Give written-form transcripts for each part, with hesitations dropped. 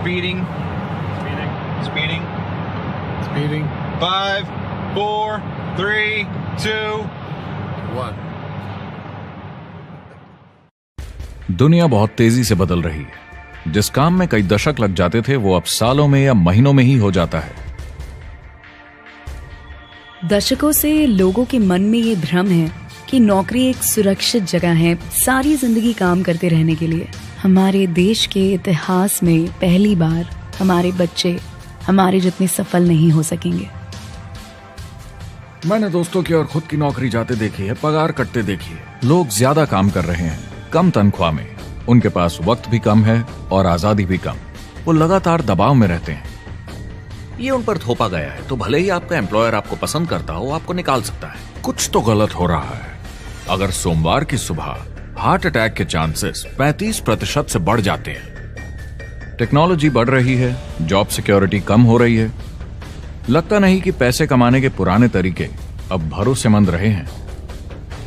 Speeding. Speeding. Speeding. 5, 4, 3, 2, 1. दुनिया बहुत तेजी से बदल रही है। जिस काम में कई दशक लग जाते थे वो अब सालों में या महीनों में ही हो जाता है। दशकों से लोगों के मन में ये भ्रम है कि नौकरी एक सुरक्षित जगह है सारी जिंदगी काम करते रहने के लिए। हमारे देश के इतिहास में पहली बार हमारे बच्चे हमारे जितने सफल नहीं हो सकेंगे। मैंने दोस्तों की और खुद की नौकरी जाते देखी है, पगार कटते देखी है। लोग ज्यादा काम कर रहे हैं कम तनख्वाह में, उनके पास वक्त भी कम है और आजादी भी कम। वो लगातार दबाव में रहते हैं। ये उन पर थोपा गया है, तो भले ही आपका एम्प्लॉयर आपको पसंद करता हो, आपको निकाल सकता है। कुछ तो गलत हो रहा है। अगर सोमवार की सुबह हार्ट अटैक के चांसेस 35% से बढ़ जाते हैं। टेक्नोलॉजी बढ़ रही है, जॉब सिक्योरिटी कम हो रही है। लगता नहीं कि पैसे कमाने के पुराने तरीके अब भरोसेमंद रहे हैं।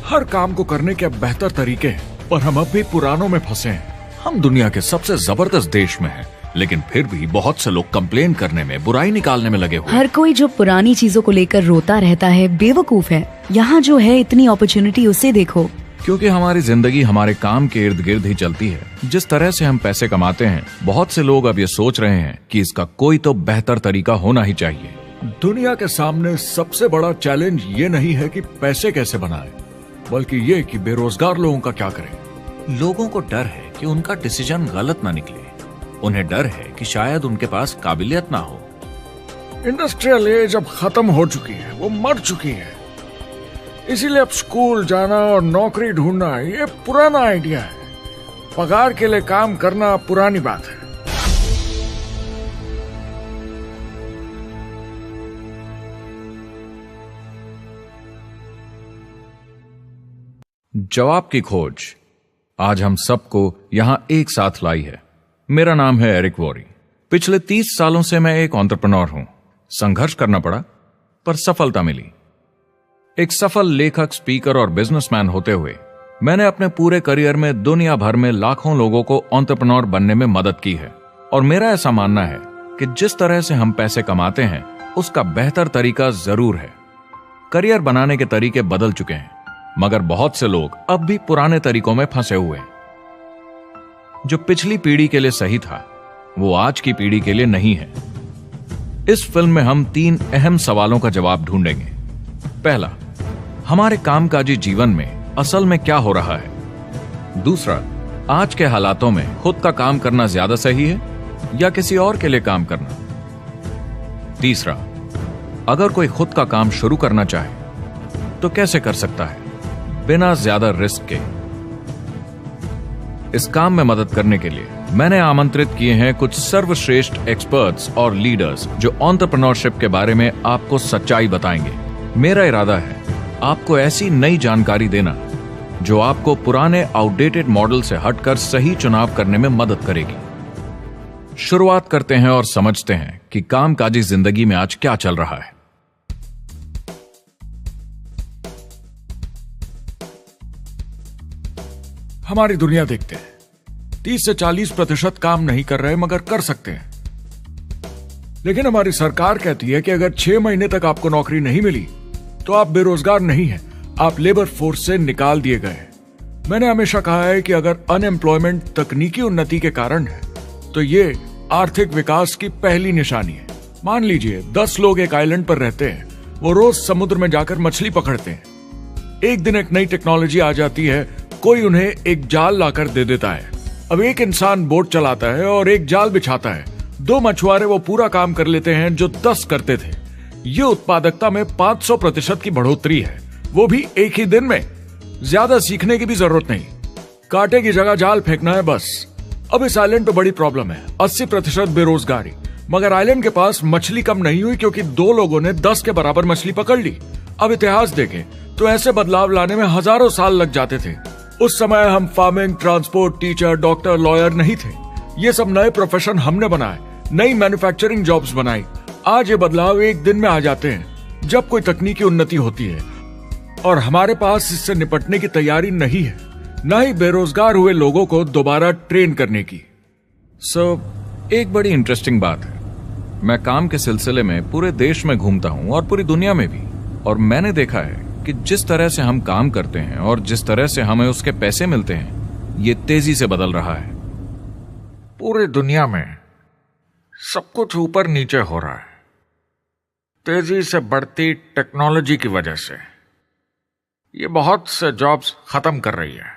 हर काम को करने के अब बेहतर तरीके हैं, पर हम अब भी पुरानों में फंसे हैं। हम दुनिया के सबसे जबरदस्त देश में हैं, लेकिन फिर भी बहुत से लोग कंप्लेन करने में, बुराई निकालने में लगे हुए। हर कोई जो पुरानी चीजों को लेकर रोता रहता है बेवकूफ है। यहाँ जो है इतनी अपॉर्चुनिटी उसे देखो। क्योंकि हमारी जिंदगी हमारे काम के इर्द गिर्द ही चलती है। जिस तरह से हम पैसे कमाते हैं, बहुत से लोग अब ये सोच रहे हैं कि इसका कोई तो बेहतर तरीका होना ही चाहिए। दुनिया के सामने सबसे बड़ा चैलेंज ये नहीं है कि पैसे कैसे बनाएं, बल्कि ये कि बेरोजगार लोगों का क्या करें। लोगों को डर है कि उनका डिसीजन गलत ना निकले। उन्हें डर है कि शायद उनके पास काबिलियत ना हो। इंडस्ट्रियल एज अब खत्म हो चुकी है, वो मर चुकी है। इसीलिए अब स्कूल जाना और नौकरी ढूंढना ये पुराना आइडिया है। पगार के लिए काम करना पुरानी बात है। जवाब की खोज आज हम सबको यहां एक साथ लाई है। मेरा नाम है एरिक वॉरी। पिछले 30 सालों से मैं एक एंटरप्रेन्योर हूं। संघर्ष करना पड़ा, पर सफलता मिली। एक सफल लेखक, स्पीकर और बिजनेसमैन होते हुए मैंने अपने पूरे करियर में दुनिया भर में लाखों लोगों को एंटरप्रेन्योर बनने में मदद की है। और मेरा ऐसा मानना है कि जिस तरह से हम पैसे कमाते हैं, उसका बेहतर तरीका जरूर है। करियर बनाने के तरीके बदल चुके हैं, मगर बहुत से लोग अब भी पुराने तरीकों में फंसे हुए हैं। जो पिछली पीढ़ी के लिए सही था, वो आज की पीढ़ी के लिए नहीं है। इस फिल्म में हम 3 अहम सवालों का जवाब ढूंढेंगे। पहला, हमारे कामकाजी जीवन में असल में क्या हो रहा है। दूसरा, आज के हालातों में खुद का काम करना ज्यादा सही है या किसी और के लिए काम करना। तीसरा, अगर कोई खुद का काम शुरू करना चाहे तो कैसे कर सकता है बिना ज्यादा रिस्क के। इस काम में मदद करने के लिए मैंने आमंत्रित किए हैं कुछ सर्वश्रेष्ठ एक्सपर्ट्स और लीडर्स जो एंटरप्रेन्योरशिप के बारे में आपको सच्चाई बताएंगे। मेरा इरादा है आपको ऐसी नई जानकारी देना जो आपको पुराने आउटडेटेड मॉडल से हटकर सही चुनाव करने में मदद करेगी। शुरुआत करते हैं और समझते हैं कि कामकाजी जिंदगी में आज क्या चल रहा है। हमारी दुनिया देखते हैं, 30 से 40% काम नहीं कर रहे मगर कर सकते हैं। लेकिन हमारी सरकार कहती है कि अगर 6 महीने तक आपको नौकरी नहीं मिली तो आप बेरोजगार नहीं हैं, आप लेबर फोर्स से निकाल दिए गए। मैंने हमेशा कहा है कि अगर अनएम्प्लॉयमेंट तकनीकी उन्नति के कारण है तो ये आर्थिक विकास की पहली निशानी है। मान लीजिए 10 लोग एक आइलैंड पर रहते हैं, वो रोज समुद्र में जाकर मछली पकड़ते हैं। एक दिन एक नई टेक्नोलॉजी आ जाती है, कोई उन्हें एक जाल लाकर दे देता है। अब एक इंसान बोट चलाता है और एक जाल बिछाता है। 2 मछुआरे वो पूरा काम कर लेते हैं जो 10 करते थे। ये उत्पादकता में 500% की बढ़ोतरी है, वो भी एक ही दिन में। ज्यादा सीखने की भी जरूरत नहीं, कांटे की जगह जाल फेंकना है बस। अब इस आइलैंड पे बड़ी प्रॉब्लम है, 80% बेरोजगारी। मगर आइलैंड के पास मछली कम नहीं हुई क्योंकि 2 लोगों ने 10 के बराबर मछली पकड़ ली। अब इतिहास देखें तो ऐसे बदलाव लाने में हजारों साल लग जाते थे। उस समय हम farming, transport, teacher, doctor, lawyer नहीं थे। ये सब नए प्रोफेशन हमने बनाए, नई मैन्युफैक्चरिंग जॉब्स बनाई। आज ये बदलाव एक दिन में आ जाते हैं जब कोई तकनीकी उन्नति होती है, और हमारे पास इससे निपटने की तैयारी नहीं है, न ही बेरोजगार हुए लोगों को दोबारा ट्रेन करने की। एक बड़ी इंटरेस्टिंग बात है, मैं काम के सिलसिले में पूरे देश में घूमता हूं और पूरी दुनिया में भी, और मैंने देखा है कि जिस तरह से हम काम करते हैं और जिस तरह से हमें उसके पैसे मिलते हैं, ये तेजी से बदल रहा है। पूरी दुनिया में सब कुछ ऊपर नीचे हो रहा है, तेजी से बढ़ती टेक्नोलॉजी की वजह से। ये बहुत से जॉब्स खत्म कर रही है,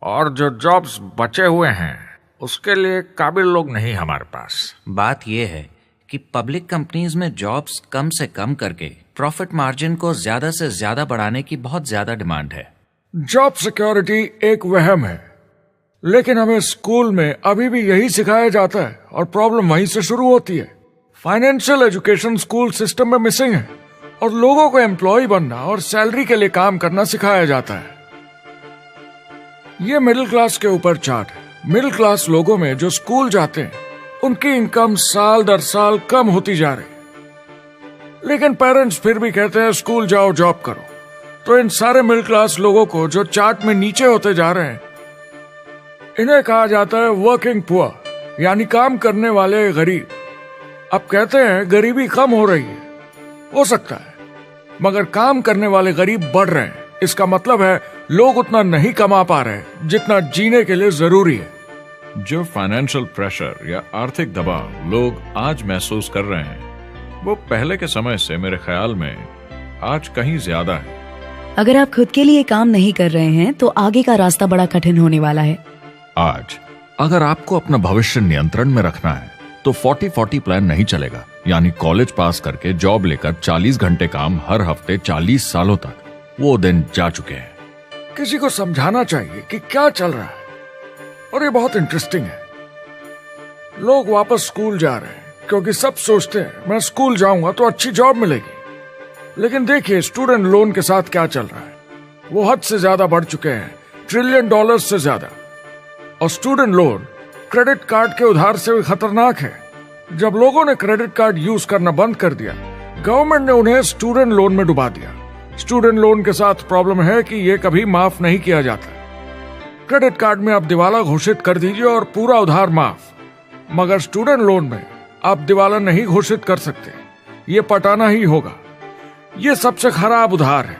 और जो जॉब्स बचे हुए हैं उसके लिए काबिल लोग नहीं हमारे पास। बात यह है कि पब्लिक कंपनीज में जॉब्स कम से कम करके प्रॉफिट मार्जिन को ज्यादा से ज्यादा बढ़ाने की बहुत ज्यादा डिमांड है। जॉब सिक्योरिटी एक वहम है, लेकिन हमें स्कूल में अभी भी यही सिखाया जाता है और प्रॉब्लम वहीं से शुरू होती है। फाइनेंशियल एजुकेशन स्कूल सिस्टम में मिसिंग है और लोगों को एम्प्लॉय बनना और सैलरी के लिए काम करना सिखाया जाता है। ये मिडिल क्लास के ऊपर चार्ट है। मिडिल क्लास लोगों में जो स्कूल जाते हैं उनकी इनकम साल दर साल कम होती जा रही, लेकिन पेरेंट्स फिर भी कहते हैं स्कूल जाओ, जॉब करो। तो इन सारे मिडिल क्लास लोगों को जो चार्ट में नीचे होते जा रहे हैं, इन्हें कहा जाता है वर्किंग पुअर, यानी काम करने वाले गरीब। अब कहते हैं गरीबी कम हो रही है, हो सकता है, मगर काम करने वाले गरीब बढ़ रहे हैं। इसका मतलब है लोग उतना नहीं कमा पा रहे जितना जीने के लिए जरूरी है। जो फाइनेंशियल प्रेशर या आर्थिक दबाव लोग आज महसूस कर रहे हैं, वो पहले के समय से मेरे ख्याल में आज कहीं ज्यादा है। अगर आप खुद के लिए काम नहीं कर रहे हैं तो आगे का रास्ता बड़ा कठिन होने वाला है। आज अगर आपको अपना भविष्य नियंत्रण में रखना है तो 40-40 प्लान नहीं चलेगा, यानी कॉलेज पास करके जॉब लेकर 40 घंटे काम हर हफ्ते 40 सालों तक, वो दिन जा चुके हैं। किसी को समझाना चाहिए कि क्या चल रहा है, और ये बहुत इंटरेस्टिंग है। लोग वापस स्कूल जा रहे हैं क्योंकि सब सोचते हैं मैं स्कूल जाऊंगा तो अच्छी जॉब मिलेगी। लेकिन देखिए स्टूडेंट लोन के साथ क्या चल रहा है, वो हद से ज्यादा बढ़ चुके हैं, $1 ट्रिलियन से ज्यादा। और स्टूडेंट लोन क्रेडिट कार्ड के उधार से भी खतरनाक है। जब लोगों ने क्रेडिट कार्ड यूज करना बंद कर दिया, गवर्नमेंट ने उन्हें स्टूडेंट लोन में डुबा दिया। स्टूडेंट लोन के साथ प्रॉब्लम है कि ये कभी माफ नहीं किया जाता। क्रेडिट कार्ड में आप दिवाला घोषित कर दीजिए और पूरा उधार माफ, मगर स्टूडेंट लोन में आप दिवाला नहीं घोषित कर सकते, ये पटाना ही होगा। ये सबसे खराब उधार है।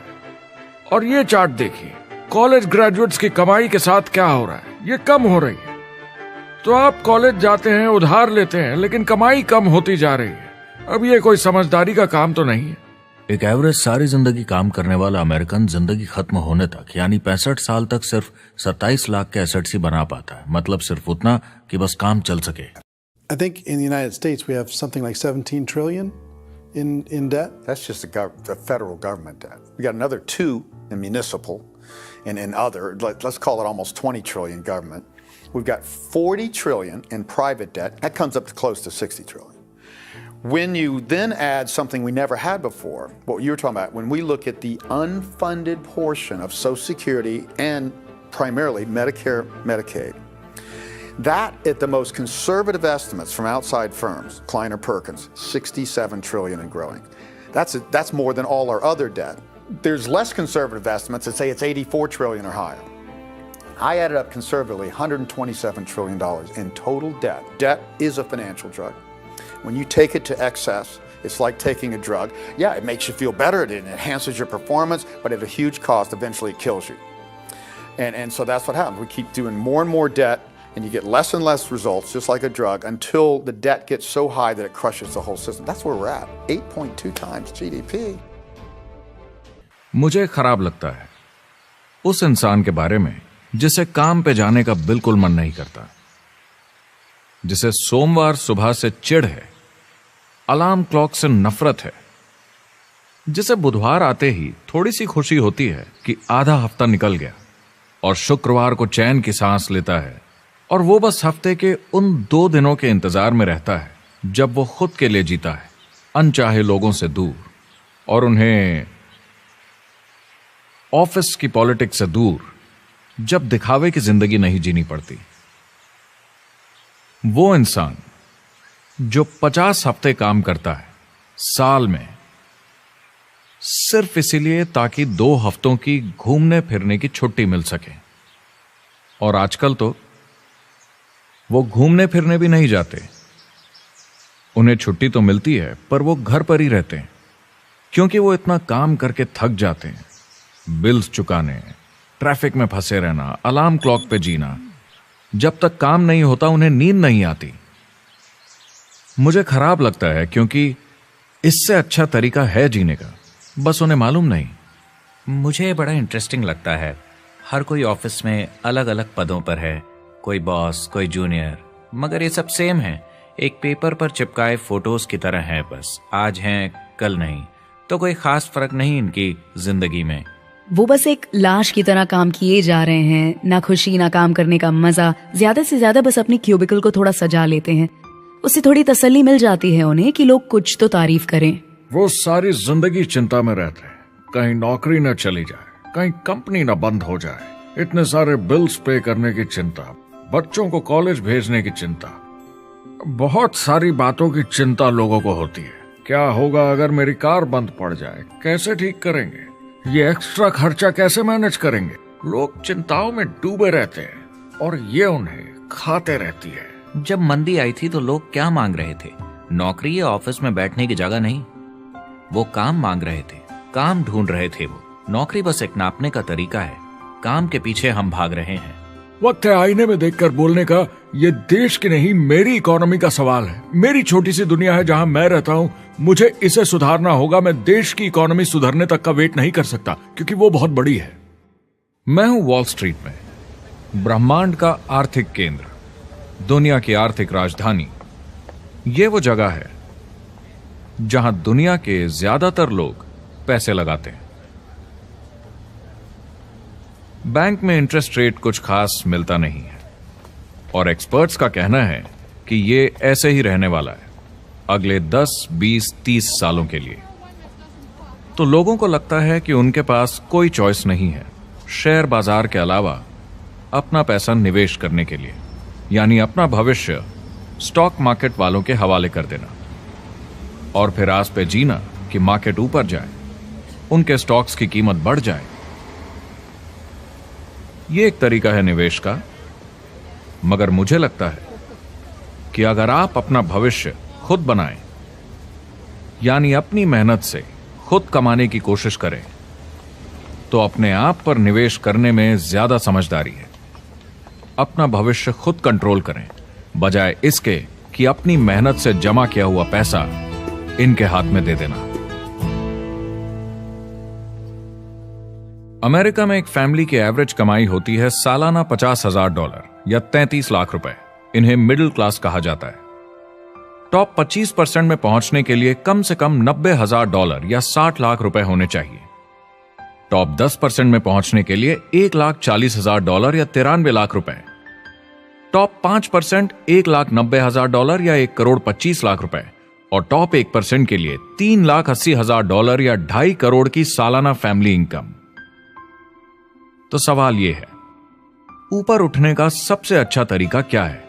और ये चार्ट देखिए, कॉलेज ग्रेजुएट्स की कमाई के साथ क्या हो रहा है, ये कम हो रही है। तो आप कॉलेज जाते हैं, उधार लेते हैं, लेकिन कमाई कम होती जा रही है। अब ये कोई समझदारी का काम तो नहीं है। एक एवरेज सारी जिंदगी काम करने वाला अमेरिकन जिंदगी खत्म होने तक, यानी 65 साल तक सिर्फ 27 लाख के एसेट्स ही बना पाता है। मतलब सिर्फ उतना कि बस काम चल सके। I think in the United States we have something like 17 trillion in debt. That's just the federal government debt. We got another 2 in municipal and in other, let's call it almost 20 trillion government. We've got 40 trillion in private debt. That comes up to close to 60 trillion. When you then add something we never had before, what you were talking about, when we look at the unfunded portion of Social Security and primarily Medicare, Medicaid, that at the most conservative estimates from outside firms, Kleiner Perkins, 67 trillion and growing. That's more than all our other debt. There's less conservative estimates that say it's 84 trillion or higher. I added up conservatively $127 trillion in total debt. Debt is a financial drug. When you take it to excess, it's like taking a drug. Yeah, it makes you feel better, it enhances your performance, but at a huge cost, eventually it kills you. And so that's what happens. We keep doing more and more debt, and you get less and less results, just like a drug, until the debt gets so high that it crushes the whole system. That's where we're at, 8.2 times GDP. मुझे खराब लगता है उस इंसान के बारे में जिसे काम पे जाने का बिल्कुल मन नहीं करता, जिसे सोमवार सुबह से चिढ़ है, अलार्म क्लॉक से नफरत है, जिसे बुधवार आते ही थोड़ी सी खुशी होती है कि आधा हफ्ता निकल गया और शुक्रवार को चैन की सांस लेता है, और वो बस हफ्ते के उन 2 दिनों के इंतजार में रहता है जब वो खुद के लिए जीता है, अनचाहे लोगों से दूर, और उन्हें ऑफिस की पॉलिटिक्स से दूर, जब दिखावे की जिंदगी नहीं जीनी पड़ती। वो इंसान जो 50 हफ्ते काम करता है साल में, सिर्फ इसीलिए ताकि 2 हफ्तों की घूमने फिरने की छुट्टी मिल सके। और आजकल तो वो घूमने फिरने भी नहीं जाते, उन्हें छुट्टी तो मिलती है पर वो घर पर ही रहते हैं, क्योंकि वो इतना काम करके थक जाते हैं। बिल्स चुकाने, ट्रैफिक में फंसे रहना, अलार्म क्लॉक पे जीना। जब तक काम नहीं होता उन्हें नींद नहीं आती। मुझे खराब लगता है, क्योंकि इससे अच्छा तरीका है जीने का, बस उन्हें मालूम नहीं। मुझे बड़ा इंटरेस्टिंग लगता है। हर कोई ऑफिस में अलग अलग पदों पर है, कोई बॉस, कोई जूनियर, मगर ये सब सेम है। एक पेपर पर चिपकाए फोटोज की तरह है, बस आज हैं कल नहीं। तो कोई खास फर्क नहीं इनकी जिंदगी में। वो बस एक लाश की तरह काम किए जा रहे हैं, ना खुशी ना काम करने का मजा। ज्यादा से ज्यादा बस अपनी क्यूबिकल को थोड़ा सजा लेते हैं, उससे थोड़ी तसल्ली मिल जाती है उन्हें कि लोग कुछ तो तारीफ करें। वो सारी जिंदगी चिंता में रहते हैं, कहीं नौकरी न चली जाए, कहीं कंपनी न बंद हो जाए। इतने सारे बिल्स पे करने की चिंता, बच्चों को कॉलेज भेजने की चिंता, बहुत सारी बातों की चिंता लोगों को होती है। क्या होगा अगर मेरी कार बंद पड़ जाए, कैसे ठीक करेंगे, ये एक्स्ट्रा खर्चा कैसे मैनेज करेंगे। लोग चिंताओं में डूबे रहते हैं और ये उन्हें खाते रहती है। जब मंदी आई थी तो लोग क्या मांग रहे थे? नौकरी या ऑफिस में बैठने की जगह नहीं, वो काम मांग रहे थे, काम ढूंढ रहे थे। वो नौकरी बस एक नापने का तरीका है, काम के पीछे हम भाग रहे हैं। वक्त है आईने में देखकर बोलने का, ये देश की नहीं मेरी इकोनॉमी का सवाल है। मेरी छोटी सी दुनिया है जहां मैं रहता हूं, मुझे इसे सुधारना होगा। मैं देश की इकोनॉमी सुधरने तक का वेट नहीं कर सकता, क्योंकि वो बहुत बड़ी है। मैं हूं वॉल स्ट्रीट में, ब्रह्मांड का आर्थिक केंद्र, दुनिया की आर्थिक राजधानी। ये वो जगह है जहां दुनिया के ज्यादातर लोग पैसे लगाते हैं। बैंक में इंटरेस्ट रेट कुछ खास मिलता नहीं है, और एक्सपर्ट्स का कहना है कि ये ऐसे ही रहने वाला है अगले 10, 20, 30 सालों के लिए। तो लोगों को लगता है कि उनके पास कोई चॉइस नहीं है शेयर बाजार के अलावा अपना पैसा निवेश करने के लिए, यानी अपना भविष्य स्टॉक मार्केट वालों के हवाले कर देना और फिर आस पे जीना कि मार्केट ऊपर जाए, उनके स्टॉक्स की कीमत बढ़ जाए। यह एक तरीका है निवेश का, मगर मुझे लगता है कि अगर आप अपना भविष्य खुद बनाएं, यानी अपनी मेहनत से खुद कमाने की कोशिश करें, तो अपने आप पर निवेश करने में ज्यादा समझदारी है। अपना भविष्य खुद कंट्रोल करें, बजाय इसके कि अपनी मेहनत से जमा किया हुआ पैसा इनके हाथ में दे देना। अमेरिका में एक फैमिली की एवरेज कमाई होती है सालाना $50,000 या 33 लाख रुपए। इन्हें मिडिल क्लास कहा जाता है। टॉप 25% में पहुंचने के लिए कम से कम $90,000 या 60 लाख रुपए होने चाहिए। टॉप 10% में पहुंचने के लिए $1,40,000 या 93 लाख रुपए। टॉप 5% $1,90,000 या 1,25 लाख रुपए, और टॉप 1% के लिए $3,80,000 या 2.5 करोड़ की सालाना फैमिली इनकम। तो सवाल यह है, ऊपर उठने का सबसे अच्छा तरीका क्या है?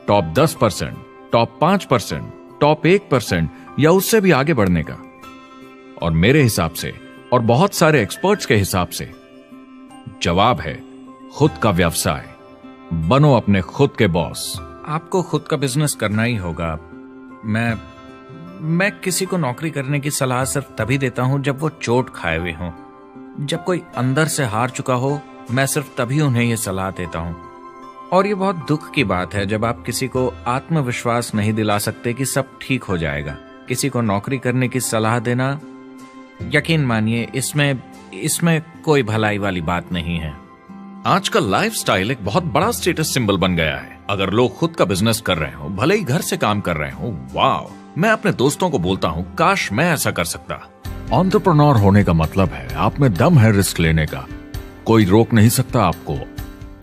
टॉप 10%, टॉप 5%, टॉप 1% या उससे भी आगे बढ़ने का? और मेरे हिसाब से और बहुत सारे एक्सपर्ट्स के हिसाब से जवाब है खुद का व्यवसाय। बनो अपने खुद के बॉस। आपको खुद का बिजनेस करना ही होगा। मैं किसी को नौकरी करने की सलाह सिर्फ तभी देता हूं जब वो चोट खाए हुए हों। जब कोई अंदर से हार चुका हो, मैं सिर्फ तभी उन्हें यह सलाह देता हूं। और ये बहुत दुख की बात है जब आप किसी को आत्मविश्वास नहीं दिला सकते कि सब ठीक हो जाएगा। किसी को नौकरी करने की सलाह देना, यकीन मानिए, इसमें कोई भलाई वाली बात नहीं है। आजकल लाइफस्टाइल एक बहुत बड़ा स्टेटस सिंबल बन गया है। अगर लोग खुद का बिजनेस कर रहे हो, भले ही घर से काम कर रहे हो, वाह! मैं अपने दोस्तों को बोलता हूं, काश मैं ऐसा कर सकता। एंटरप्रेन्योर होने का मतलब है आप में दम है रिस्क लेने का। कोई रोक नहीं सकता आपको।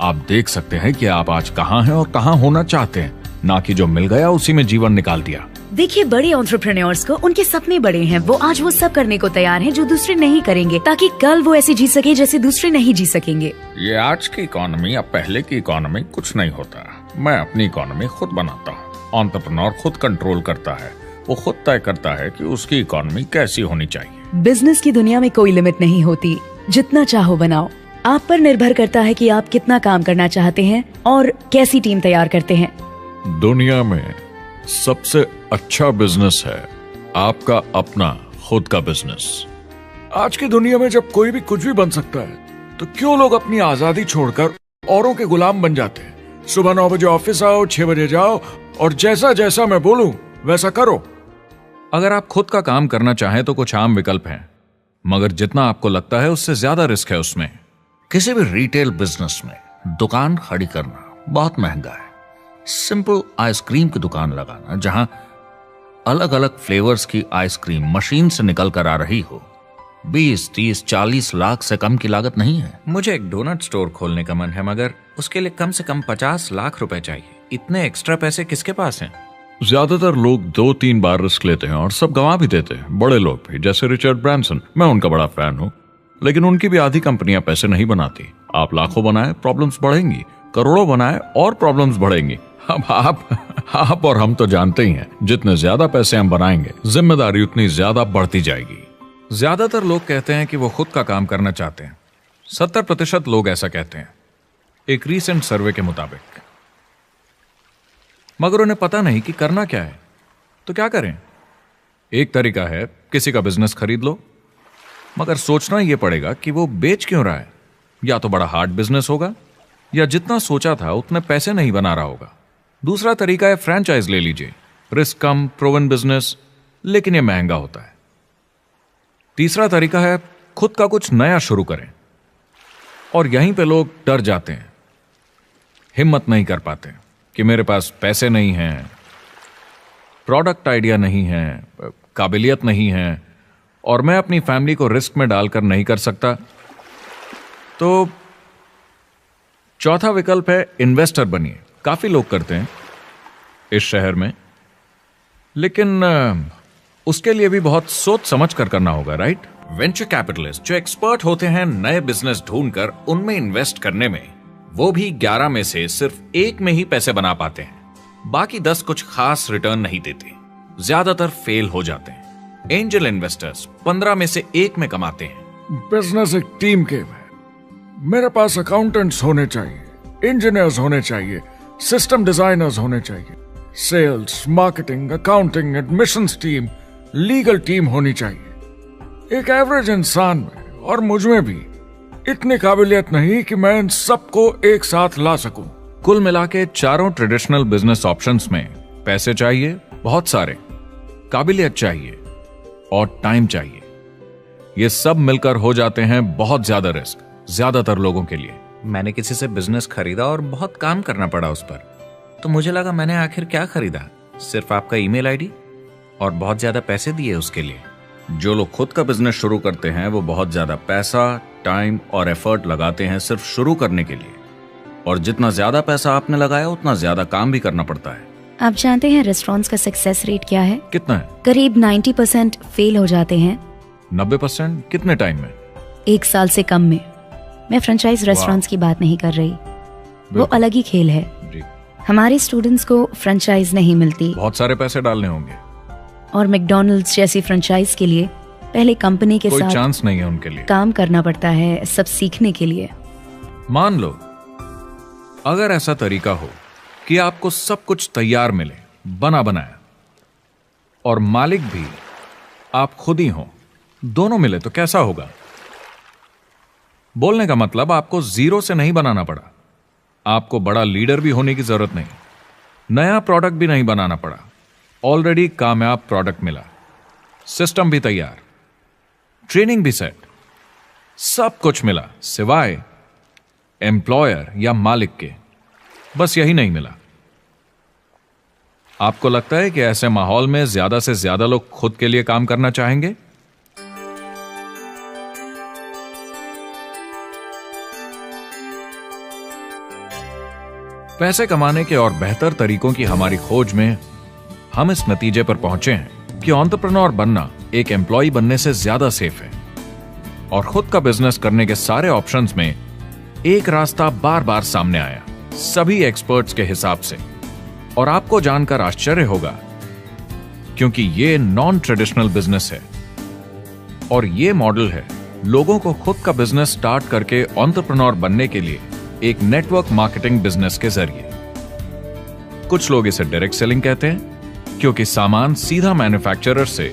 आप देख सकते हैं कि आप आज कहां हैं और कहां होना चाहते हैं, ना कि जो मिल गया उसी में जीवन निकाल दिया। देखिए, बड़े एंटरप्रेन्योर्स को उनके सपने बड़े हैं। वो आज वो सब करने को तैयार हैं जो दूसरे नहीं करेंगे, ताकि कल वो ऐसे जी सके जैसे दूसरे नहीं जी सकेंगे। ये आज की इकोनॉमी अब पहले की इकोनॉमी कुछ नहीं होता। मैं अपनी इकोनॉमी खुद बनाता हूँ। एंटरप्रेन्योर खुद कंट्रोल करता है, वो खुद तय करता है कि उसकी इकोनॉमी कैसी होनी चाहिए। बिजनेस की दुनिया में कोई लिमिट नहीं होती, जितना चाहो बनाओ। आप पर निर्भर करता है कि आप कितना काम करना चाहते हैं और कैसी टीम तैयार करते हैं। दुनिया में सबसे अच्छा बिजनेस है आपका अपना खुद का बिजनेस। आज की दुनिया में जब कोई भी कुछ भी बन सकता है तो क्यों लोग अपनी आजादी छोड़कर औरों के गुलाम बन जाते हैं। सुबह 9 बजे ऑफिस आओ, 6 बजे जाओ और जैसा जैसा मैं बोलूं वैसा करो। अगर आप खुद का काम करना चाहें तो कुछ आम विकल्प हैं, मगर जितना आपको लगता है उससे ज्यादा रिस्क है उसमें। किसी भी रिटेल बिजनेस में दुकान खड़ी करना बहुत महंगा है। सिंपल आइसक्रीम की दुकान लगाना जहां अलग अलग फ्लेवर्स की आइसक्रीम मशीन से निकल कर आ रही हो, 20, 30, 40 लाख से कम की लागत नहीं है। मुझे एक डोनट स्टोर खोलने का मन है, मगर उसके लिए कम से कम 50 लाख रुपए चाहिए। इतने एक्स्ट्रा पैसे किसके पास हैं? ज्यादातर लोग 2-3 बार रिस्क लेते हैं और सब गंवा भी देते हैं। बड़े लोग भी, जैसे रिचर्ड ब्रांसन, मैं उनका बड़ा फैन हूं, लेकिन उनकी भी आधी कंपनियां पैसे नहीं बनाती। आप लाखों बनाए, प्रॉब्लम्स बढ़ेंगी, करोड़ों बनाए और प्रॉब्लम्स बढ़ेंगी। अब आप और हम तो जानते ही हैं, जितने ज्यादा पैसे हम बनाएंगे जिम्मेदारी उतनी ज्यादा बढ़ती जाएगी। ज्यादातर लोग कहते हैं कि वो खुद का काम करना चाहते हैं। 70% लोग ऐसा कहते हैं, एक रीसेंट सर्वे के मुताबिक। मगर उन्हें पता नहीं कि करना क्या है। तो क्या करें? एक तरीका है किसी का बिजनेस खरीद लो, मगर सोचना यह पड़ेगा कि वो बेच क्यों रहा है। या तो बड़ा हार्ड बिजनेस होगा, या जितना सोचा था उतने पैसे नहीं बना रहा होगा। दूसरा तरीका है फ्रेंचाइज ले लीजिए, रिस्क कम, प्रूवन बिजनेस, लेकिन यह महंगा होता है। तीसरा तरीका है खुद का कुछ नया शुरू करें, और यहीं पे लोग डर जाते हैं, हिम्मत नहीं कर पाते कि मेरे पास पैसे नहीं हैं, प्रोडक्ट आइडिया नहीं है, काबिलियत नहीं है, और मैं अपनी फैमिली को रिस्क में डालकर नहीं कर सकता। तो चौथा विकल्प है इन्वेस्टर बनिए। काफी लोग करते हैं इस शहर में, लेकिन उसके लिए भी बहुत सोच समझ कर करना होगा, राइट? वेंचर कैपिटलिस्ट जो एक्सपर्ट होते हैं नए बिजनेस ढूंढकर उनमें इन्वेस्ट करने में, वो भी 11 में से सिर्फ 1 में ही पैसे बना पाते हैं। बाकी 10 कुछ खास रिटर्न नहीं देते, ज्यादातर फेल हो जाते हैं। एंजल इन्वेस्टर्स 15 में से 1 में कमाते हैं। बिजनेस एक टीम गेम है। मेरे पास अकाउंटेंट्स होने चाहिए, इंजीनियर्स होने चाहिए, सिस्टम डिजाइनर्स होने चाहिए, sales, marketing, accounting, admissions team, legal team होनी चाहिए। एक एवरेज इंसान में और मुझ में भी इतनी काबिलियत नहीं कि मैं इन सबको एक साथ ला सकूं। कुल मिला के चारों ट्रेडिशनल बिजनेस ऑप्शंस में पैसे चाहिए बहुत सारे, काबिलियत चाहिए और टाइम चाहिए। ये सब मिलकर हो जाते हैं बहुत ज्यादा रिस्क ज्यादातर लोगों के लिए। मैंने किसी से बिजनेस खरीदा और बहुत काम करना पड़ा उस पर। तो मुझे लगा मैंने आखिर क्या खरीदा? सिर्फ आपका ईमेल आईडी, और बहुत ज्यादा पैसे दिए उसके लिए। जो लोग खुद का बिजनेस शुरू करते हैं वो बहुत ज्यादा पैसा, टाइम और एफर्ट लगाते हैं सिर्फ शुरू करने के लिए, और जितना ज्यादा पैसा आपने लगाया उतना ज्यादा काम भी करना पड़ता है। आप जानते हैं रेस्टोरेंट्स का सक्सेस रेट क्या है? कितना है? करीब 90% फेल हो जाते हैं। 90% कितने टाइम में? 1 साल से कम में। मैं फ्रेंचाइज रेस्टोरेंट्स की बात नहीं कर रही, वो अलग ही खेल है। जी। हमारे स्टूडेंट्स को फ्रेंचाइज नहीं मिलती, बहुत सारे पैसे डालने होंगे, और मैकडॉनल्ड्स जैसी फ्रेंचाइज के लिए पहले कंपनी के कोई साथ चांस नहीं है उनके लिए। काम करना पड़ता है सब सीखने के लिए। मान लो अगर ऐसा तरीका हो कि आपको सब कुछ तैयार मिले, बना बनाया, और मालिक भी आप खुद ही हो, दोनों मिले, तो कैसा होगा? बोलने का मतलब आपको जीरो से नहीं बनाना पड़ा, आपको बड़ा लीडर भी होने की जरूरत नहीं, नया प्रोडक्ट भी नहीं बनाना पड़ा, ऑलरेडी कामयाब प्रोडक्ट मिला, सिस्टम भी तैयार, ट्रेनिंग भी सेट, सब कुछ मिला, सिवाय एम्प्लॉयर या मालिक के। बस यही नहीं मिला। आपको लगता है कि ऐसे माहौल में ज्यादा से ज्यादा लोग खुद के लिए काम करना चाहेंगे? पैसे कमाने के और बेहतर तरीकों की हमारी खोज में हम इस नतीजे पर पहुंचे हैं कि एंटरप्रेन्योर बनना एक एम्प्लॉय बनने से ज्यादा सेफ है। और खुद का बिजनेस करने के सारे ऑप्शंस में एक रास्ता बार बार सामने आया, सभी एक्सपर्ट्स के हिसाब से। और आपको जानकर आश्चर्य होगा, क्योंकि ये नॉन ट्रेडिशनल बिजनेस है, और ये मॉडल है लोगों को खुद का बिजनेस स्टार्ट करके एंटरप्रेन्योर बनने के लिए एक नेटवर्क मार्केटिंग बिजनेस के जरिए। कुछ लोग इसे डायरेक्ट सेलिंग कहते हैं, क्योंकि सामान सीधा मैन्युफैक्चरर से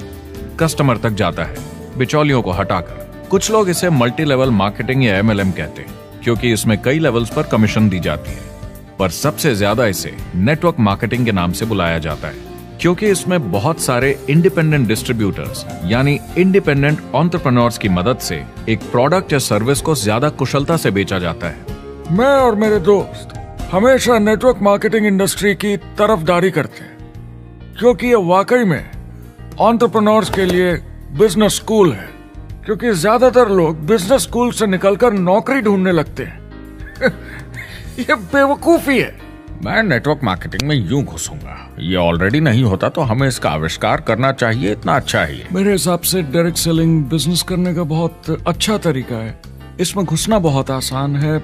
कस्टमर तक जाता है, बिचौलियों को हटाकर। कुछ लोग इसे मल्टी लेवल मार्केटिंग या MLM कहते हैं, क्योंकि इसमें कई लेवल्स पर कमीशन दी जाती है। पर सबसे ज्यादा इसे नेटवर्क मार्केटिंग के नाम से बुलाया जाता है, क्योंकि इसमें बहुत सारे इंडिपेंडेंट डिस्ट्रीब्यूटर्स यानी इंडिपेंडेंट एंटरप्रेन्योर्स की मदद से एक प्रोडक्ट या सर्विस को ज्यादा कुशलता से बेचा जाता है। मैं और मेरे दोस्त हमेशा नेटवर्क मार्केटिंग इंडस्ट्री की तरफदारी करते हैं, क्योंकि ये वाकई में एंटरप्रेन्योर्स के लिए बिजनेस स्कूल है। क्योंकि ज्यादातर लोग बिजनेस स्कूल से निकलकर नौकरी ढूंढने लगते हैं। ये बेवकूफी है। मैं नेटवर्क मार्केटिंग में यूं घुसूंगा, ये ऑलरेडी नहीं होता तो हमें इसका आविष्कार करना चाहिए, इतना अच्छा है ये। मेरे हिसाब से डायरेक्ट सेलिंग बिजनेस करने का बहुत अच्छा तरीका है। इसमें घुसना बहुत आसान है।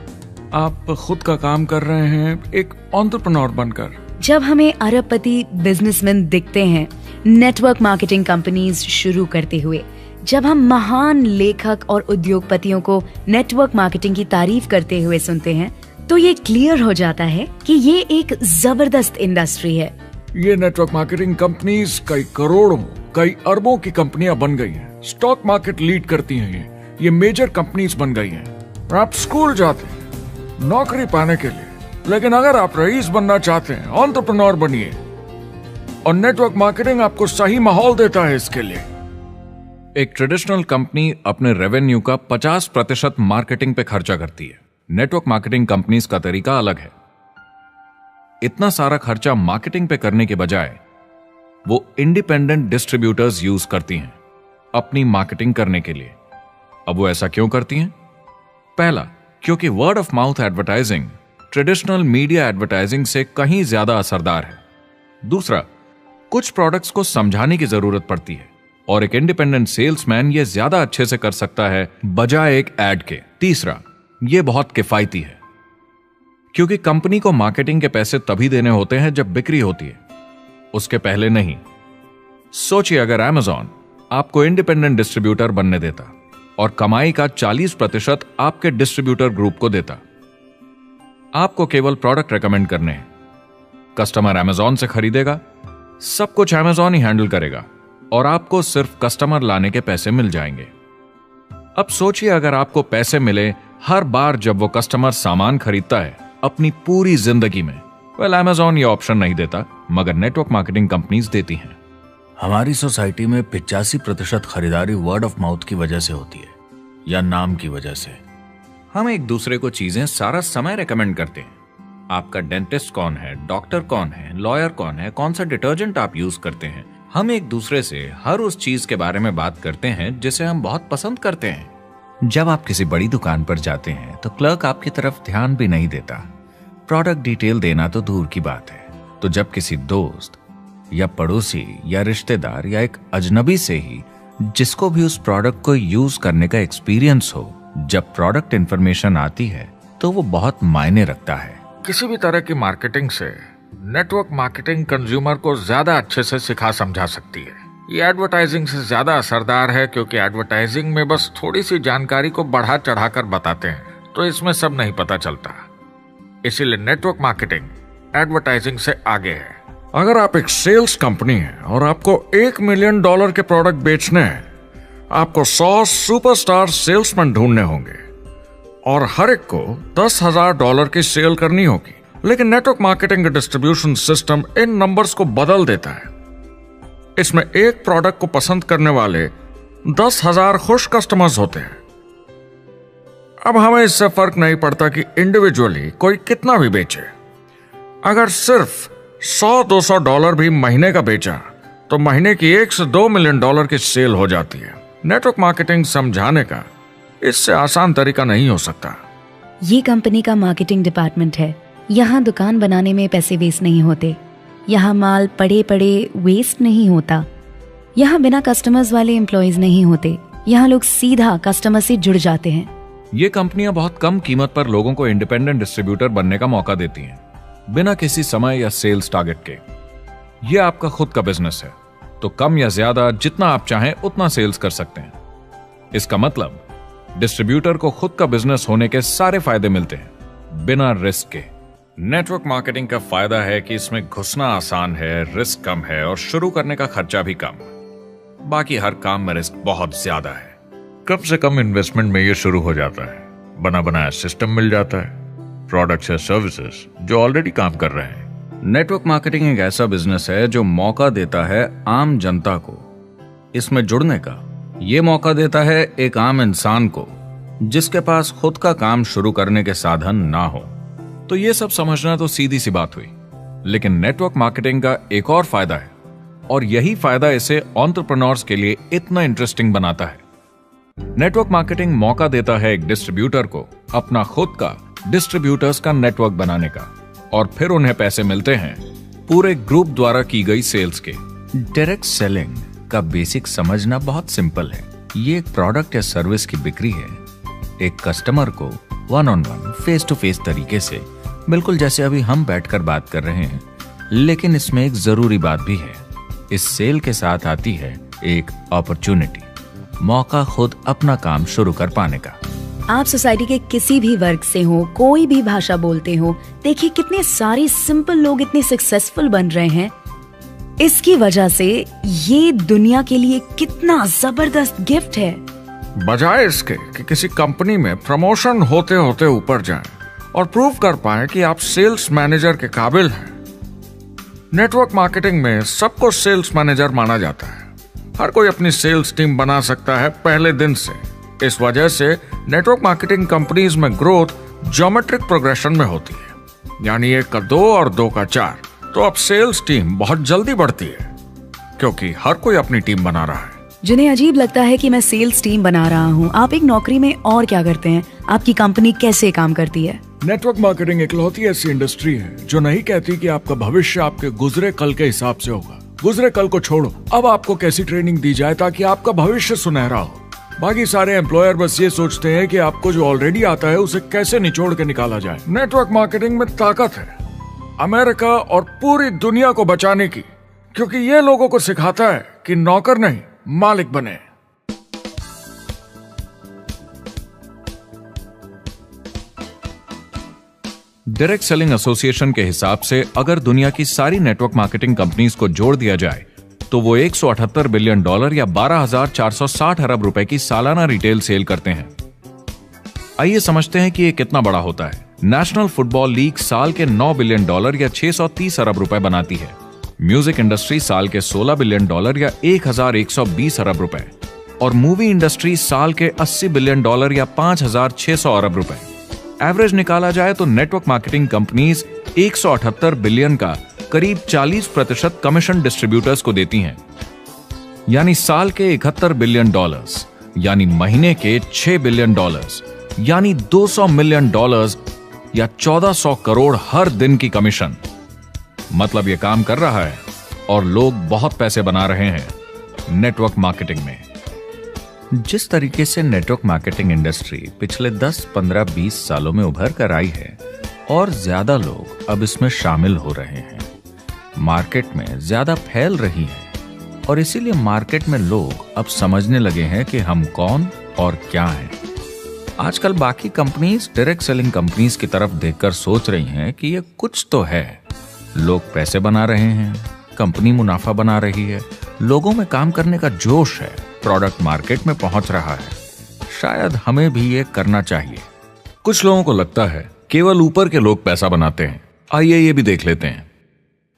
आप खुद का काम कर रहे हैं एक एंटरप्रेन्योर बनकर। जब हमें अरबपति बिजनेसमैन दिखते हैं नेटवर्क मार्केटिंग कंपनीज शुरू करते हुए, जब हम महान लेखक और उद्योगपतियों को नेटवर्क मार्केटिंग की तारीफ करते हुए सुनते हैं, तो ये क्लियर हो जाता है कि ये एक जबरदस्त इंडस्ट्री है। ये नेटवर्क मार्केटिंग कंपनीज कई करोड़ों, कई अरबों की कंपनियां बन गई हैं। स्टॉक मार्केट लीड करती हैं। ये मेजर कंपनीज बन गई हैं। आप स्कूल जाते हैं नौकरी पाने के लिए, लेकिन अगर आप रईस बनना चाहते हैं, एंटरप्रेन्योर बनिए, और नेटवर्क मार्केटिंग आपको सही माहौल देता है इसके लिए। एक ट्रेडिशनल कंपनी अपने रेवेन्यू का 50% मार्केटिंग पे खर्चा करती है। नेटवर्क मार्केटिंग कंपनीज का तरीका अलग है। इतना सारा खर्चा मार्केटिंग पे करने के बजाय वो इंडिपेंडेंट डिस्ट्रीब्यूटर्स यूज करती हैं अपनी मार्केटिंग करने के लिए। अब वो ऐसा क्यों करती हैं? पहला, क्योंकि word of mouth advertising traditional media advertising से कहीं ज्यादा असरदार है। दूसरा, कुछ प्रोडक्ट्स को समझाने की जरूरत पड़ती है और एक इंडिपेंडेंट सेल्समैन ये ज्यादा अच्छे से कर सकता है बजाय एक एड के। तीसरा, ये बहुत किफायती है, क्योंकि कंपनी को मार्केटिंग के पैसे तभी देने होते हैं जब बिक्री होती है, उसके पहले नहीं। सोचिए अगर Amazon आपको इंडिपेंडेंट डिस्ट्रीब्यूटर बनने देता और कमाई का 40% आपके डिस्ट्रीब्यूटर ग्रुप को देता। आपको केवल प्रोडक्ट रेकमेंड करने हैं, कस्टमर Amazon से खरीदेगा, सब कुछ Amazon ही हैंडल करेगा और आपको सिर्फ कस्टमर लाने के पैसे मिल जाएंगे। अब सोचिए अगर आपको पैसे मिले हर बार जब वो कस्टमर सामान खरीदता है अपनी पूरी जिंदगी में। वेल, Amazon ये ऑप्शन नहीं देता, मगर नेटवर्क मार्केटिंग कंपनीज देती हैं। हमारी सोसाइटी में 85% खरीदारी वर्ड ऑफ माउथ की वजह से होती है या नाम की वजह से। हम एक दूसरे को चीजें सारा समय रेकमेंड करते हैं। आपका डेंटिस्ट कौन है, डॉक्टर कौन है, लॉयर कौन है, कौन सा डिटर्जेंट आप यूज करते हैं। हम एक दूसरे से हर उस चीज के बारे में बात करते हैं जिसे हम बहुत पसंद करते हैं। जब आप किसी बड़ी दुकान पर जाते हैं तो क्लर्क आपकी तरफ ध्यान भी नहीं देता, प्रोडक्ट डिटेल देना तो दूर की बात है। तो जब किसी दोस्त या पड़ोसी या रिश्तेदार या एक अजनबी से ही जिसको भी उस प्रोडक्ट को यूज करने का एक्सपीरियंस हो, जब प्रोडक्ट इंफॉर्मेशन आती है तो वो बहुत मायने रखता है। किसी भी तरह की मार्केटिंग से नेटवर्क मार्केटिंग कंज्यूमर को ज्यादा अच्छे से सिखा समझा सकती है। ये एडवर्टाइजिंग से ज्यादा असरदार है, क्योंकि एडवर्टाइजिंग में बस थोड़ी सी जानकारी को बढ़ा चढ़ाकर बताते हैं, तो इसमें सब नहीं पता चलता। इसीलिए नेटवर्क मार्केटिंग एडवर्टाइजिंग से आगे है। अगर आप एक सेल्स कंपनी है और आपको $1 मिलियन के प्रोडक्ट बेचने हैं, आपको 100 सुपरस्टार सेल्समैन ढूंढने होंगे और हर एक को $10,000 की सेल करनी होगी। लेकिन नेटवर्क मार्केटिंग का डिस्ट्रीब्यूशन सिस्टम इन नंबर्स को बदल देता है। इसमें एक प्रोडक्ट को पसंद करने वाले 10,000 खुश कस्टमर्स होते हैं। अब हमें इससे फर्क नहीं पड़ता कि इंडिविजुअली कोई कितना भी बेचे। अगर सिर्फ $100-200 भी महीने का बेचा तो महीने की $1 से $2 मिलियन की सेल हो जाती है। नेटवर्क मार्केटिंग समझाने का इससे आसान तरीका नहीं हो सकता। ये कंपनी का मार्केटिंग डिपार्टमेंट है। यहाँ दुकान बनाने में पैसे वेस्ट नहीं होते, यहाँ माल पड़े पड़े वेस्ट नहीं होता, यहाँ बिना कस्टमर्स वाले एम्प्लॉयज नहीं होते, यहाँ लोग सीधा कस्टमर से जुड़ जाते हैं। ये कंपनियां बहुत कम कीमत पर लोगों को इंडिपेंडेंट डिस्ट्रीब्यूटर बनने का मौका देती हैं, बिना किसी समय या सेल्स टारगेट के। ये आपका खुद का बिजनेस है, तो कम या ज्यादा जितना आप चाहें उतना सेल्स कर सकते हैं। इसका मतलब डिस्ट्रीब्यूटर को खुद का बिजनेस होने के सारे फायदे मिलते हैं बिना रिस्क के। नेटवर्क मार्केटिंग का फायदा है कि इसमें घुसना आसान है, रिस्क कम है और शुरू करने का खर्चा भी कम। बाकी हर काम में रिस्क बहुत ज्यादा है। कम से कम इन्वेस्टमेंट में ये शुरू हो जाता है, बना बनाया सिस्टम मिल जाता है, प्रोडक्ट्स या सर्विसेज जो ऑलरेडी काम कर रहे हैं। नेटवर्क मार्केटिंग एक ऐसा बिजनेस है जो मौका देता है आम जनता को इसमें जुड़ने का। ये मौका देता है एक आम इंसान को जिसके पास खुद का काम शुरू करने के साधन ना हो। तो ये सब समझना तो सीधी सी बात हुई, लेकिन नेटवर्क मार्केटिंग का एक और फायदा है और यही फायदा इसे एंटरप्रेन्योर्स के लिए इतना इंटरेस्टिंग बनाता है। नेटवर्क मार्केटिंग मौका देता है एक डिस्ट्रीब्यूटर को अपना खुद का डिस्ट्रीब्यूटर्स का नेटवर्क बनाने का, और फिर उन्हें पैसे मिलते हैं पूरे ग्रुप द्वारा की गई सेल्स के। डायरेक्ट सेलिंग का बेसिक समझना बहुत सिंपल है। ये एक प्रोडक्ट या सर्विस की बिक्री है एक कस्टमर को one on one, face to face तरीके से, बिल्कुल जैसे अभी हम बैठकर बात कर रहे हैं। लेकिन इसमें एक जरूरी बात भी है, इस सेल के साथ आती है एक अपॉर्चुनिटी, मौका खुद अपना काम शुरू कर पाने का। आप सोसाइटी के किसी भी वर्ग से हो, कोई भी भाषा बोलते हो, देखिए कितने सारे सिंपल लोग इतने सक्सेसफुल बन रहे हैं। इसकी वजह से ये दुनिया के लिए कितना जबरदस्त गिफ्ट है। बजाय इसके कि किसी कंपनी में प्रमोशन होते होते ऊपर जाएं और प्रूव कर पाएं कि आप सेल्स मैनेजर के काबिल हैं, नेटवर्क मार्केटिंग में सबको सेल्स मैनेजर माना जाता है। हर कोई अपनी सेल्स टीम बना सकता है पहले दिन से। इस वजह से नेटवर्क मार्केटिंग कंपनीज में ग्रोथ ज्योमेट्रिक प्रोग्रेशन में होती है, यानी 1 का 2 और 2 का 4। तो अब सेल्स टीम बहुत जल्दी बढ़ती है क्योंकि हर कोई अपनी टीम बना रहा है। जिन्हें अजीब लगता है कि मैं सेल्स टीम बना रहा हूँ, आप एक नौकरी में और क्या करते हैं? आपकी कंपनी कैसे काम करती है? नेटवर्क मार्केटिंग इकलौती ऐसी इंडस्ट्री है जो नहीं कहती कि आपका भविष्य आपके गुजरे कल के हिसाब से होगा। गुजरे कल को छोड़ो, अब आपको कैसी ट्रेनिंग दी जाए ताकि आपका भविष्य सुनहरा हो। बाकी सारे एम्प्लॉयर बस ये सोचते हैं कि आपको जो ऑलरेडी आता है उसे कैसे निचोड़ के निकाला जाए। नेटवर्क मार्केटिंग में ताकत है अमेरिका और पूरी दुनिया को बचाने की, क्योंकि ये लोगों को सिखाता है कि नौकर नहीं मालिक बने। डायरेक्ट सेलिंग एसोसिएशन के हिसाब से अगर दुनिया की सारी नेटवर्क मार्केटिंग कंपनीज को जोड़ दिया जाए तो वो $178 बिलियन या 12,460 अरब रुपए की सालाना रिटेल सेल करते हैं। आइए समझते हैं कि ये कितना बड़ा होता है। नेशनल फुटबॉल लीग साल के $9 बिलियन या 630 अरब रुपए बनाती है। म्यूजिक इंडस्ट्री साल के $16 बिलियन या 1,120 अरब रुपए, और मूवी इंडस्ट्री साल के $80 बिलियन या 5,600 अरब रुपए। एवरेज निकाला जाए तो नेटवर्क मार्केटिंग कंपनीज 178 बिलियन का करीब 40% कमीशन डिस्ट्रीब्यूटर्स को देती हैं, यानी साल के $71 बिलियन, यानी महीने के $6 बिलियन, यानी $200 मिलियन या 1400 करोड़ हर दिन की कमीशन। मतलब ये काम कर रहा है और लोग बहुत पैसे बना रहे हैं नेटवर्क मार्केटिंग में। जिस तरीके से नेटवर्क मार्केटिंग इंडस्ट्री पिछले 10, 15, 20 सालों में उभर कर आई है और ज्यादा लोग अब इसमें शामिल हो रहे हैं, मार्केट में ज्यादा फैल रही है और इसीलिए मार्केट में लोग अब समझने लगे हैं कि हम कौन और क्या हैं। आजकल बाकी कंपनीज डायरेक्ट सेलिंग कंपनीज की तरफ देखकर सोच रही हैं कि ये कुछ तो है। लोग पैसे बना रहे हैं, कंपनी मुनाफा बना रही है, लोगों में काम करने का जोश है, प्रोडक्ट मार्केट में पहुंच रहा है, शायद हमें भी ये करना चाहिए। कुछ लोगों को लगता है केवल ऊपर के लोग पैसा बनाते हैं। आइए ये भी देख लेते हैं।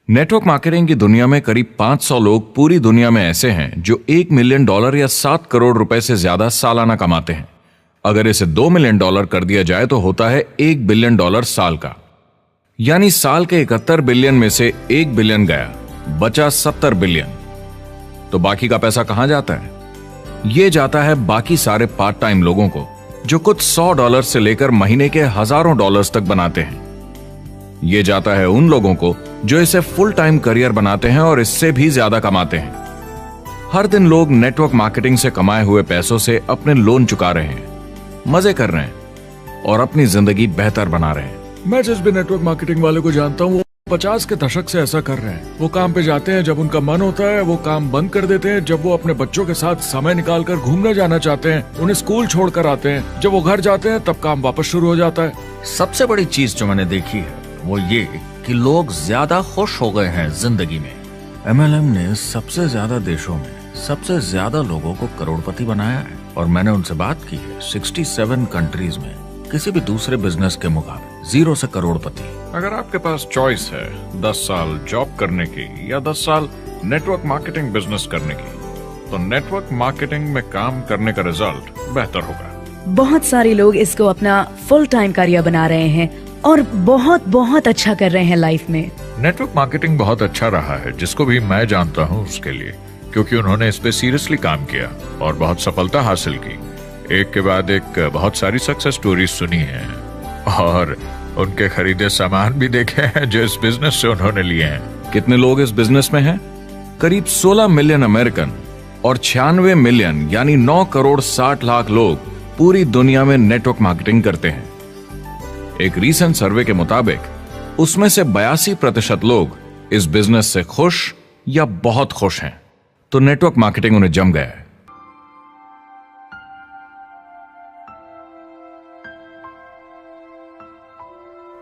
नेटवर्क मार्केटिंग की दुनिया में करीब 500 लोग पूरी दुनिया में ऐसे हैं जो $1 मिलियन या 7 करोड़ रुपए से ज्यादा सालाना कमाते हैं। अगर इसे $2 मिलियन कर दिया जाए तो होता है $1 बिलियन साल का, यानी साल के 71 बिलियन में से 1 बिलियन गया, बचा 70 बिलियन। तो बाकी का पैसा कहां जाता है? ये जाता है बाकी सारे पार्ट टाइम लोगों को जो कुछ $100 से लेकर महीने के हजारों डॉलर्स तक बनाते हैं। ये जाता है उन लोगों को जो इसे फुल टाइम करियर बनाते हैं और इससे भी ज्यादा कमाते हैं। हर दिन लोग नेटवर्क मार्केटिंग से कमाए हुए पैसों से अपने लोन चुका रहे हैं, मजे कर रहे हैं और अपनी जिंदगी बेहतर बना रहे हैं। मैं जिस भी नेटवर्क मार्केटिंग वाले को जानता हूँ वो 50 के दशक से ऐसा कर रहे हैं। वो काम पे जाते हैं जब उनका मन होता है, वो काम बंद कर देते हैं जब वो अपने बच्चों के साथ समय निकालकर घूमने जाना चाहते हैं, उन्हें स्कूल छोड़कर आते हैं, जब वो घर जाते हैं तब काम वापस शुरू हो जाता है। सबसे बड़ी चीज जो मैंने देखी है वो ये कि लोग ज्यादा खुश हो गए हैं जिंदगी में। MLM ने सबसे ज्यादा देशों में सबसे ज्यादा लोगों को करोड़पति बनाया है और मैंने उनसे बात की है 67 कंट्रीज में किसी भी दूसरे बिजनेस के मुकाबले 0 से करोड़पति। अगर आपके पास चॉइस है 10 साल जॉब करने की या 10 साल नेटवर्क मार्केटिंग बिजनेस करने की, तो नेटवर्क मार्केटिंग में काम करने का रिजल्ट बेहतर होगा। बहुत सारे लोग इसको अपना फुल टाइम करियर बना रहे हैं और बहुत बहुत अच्छा कर रहे हैं लाइफ में। नेटवर्क मार्केटिंग बहुत अच्छा रहा है, जिसको भी मैं जानता हूँ उसके लिए, क्योंकि उन्होंने इस पे सीरियसली काम किया और बहुत सफलता हासिल की। एक के बाद एक बहुत सारी सक्सेस स्टोरीज सुनी हैं और उनके खरीदे सामान भी देखे हैं जो इस बिजनेस से उन्होंने लिए हैं। कितने लोग इस बिजनेस में हैं? करीब 16 मिलियन अमेरिकन और 96 मिलियन यानी 9 करोड़ 60 लाख लोग पूरी दुनिया में नेटवर्क मार्केटिंग करते हैं। एक रीसेंट सर्वे के मुताबिक उसमें से 82% लोग इस बिजनेस से खुश या बहुत खुश हैं। तो नेटवर्क मार्केटिंग उन्हें जम गया है।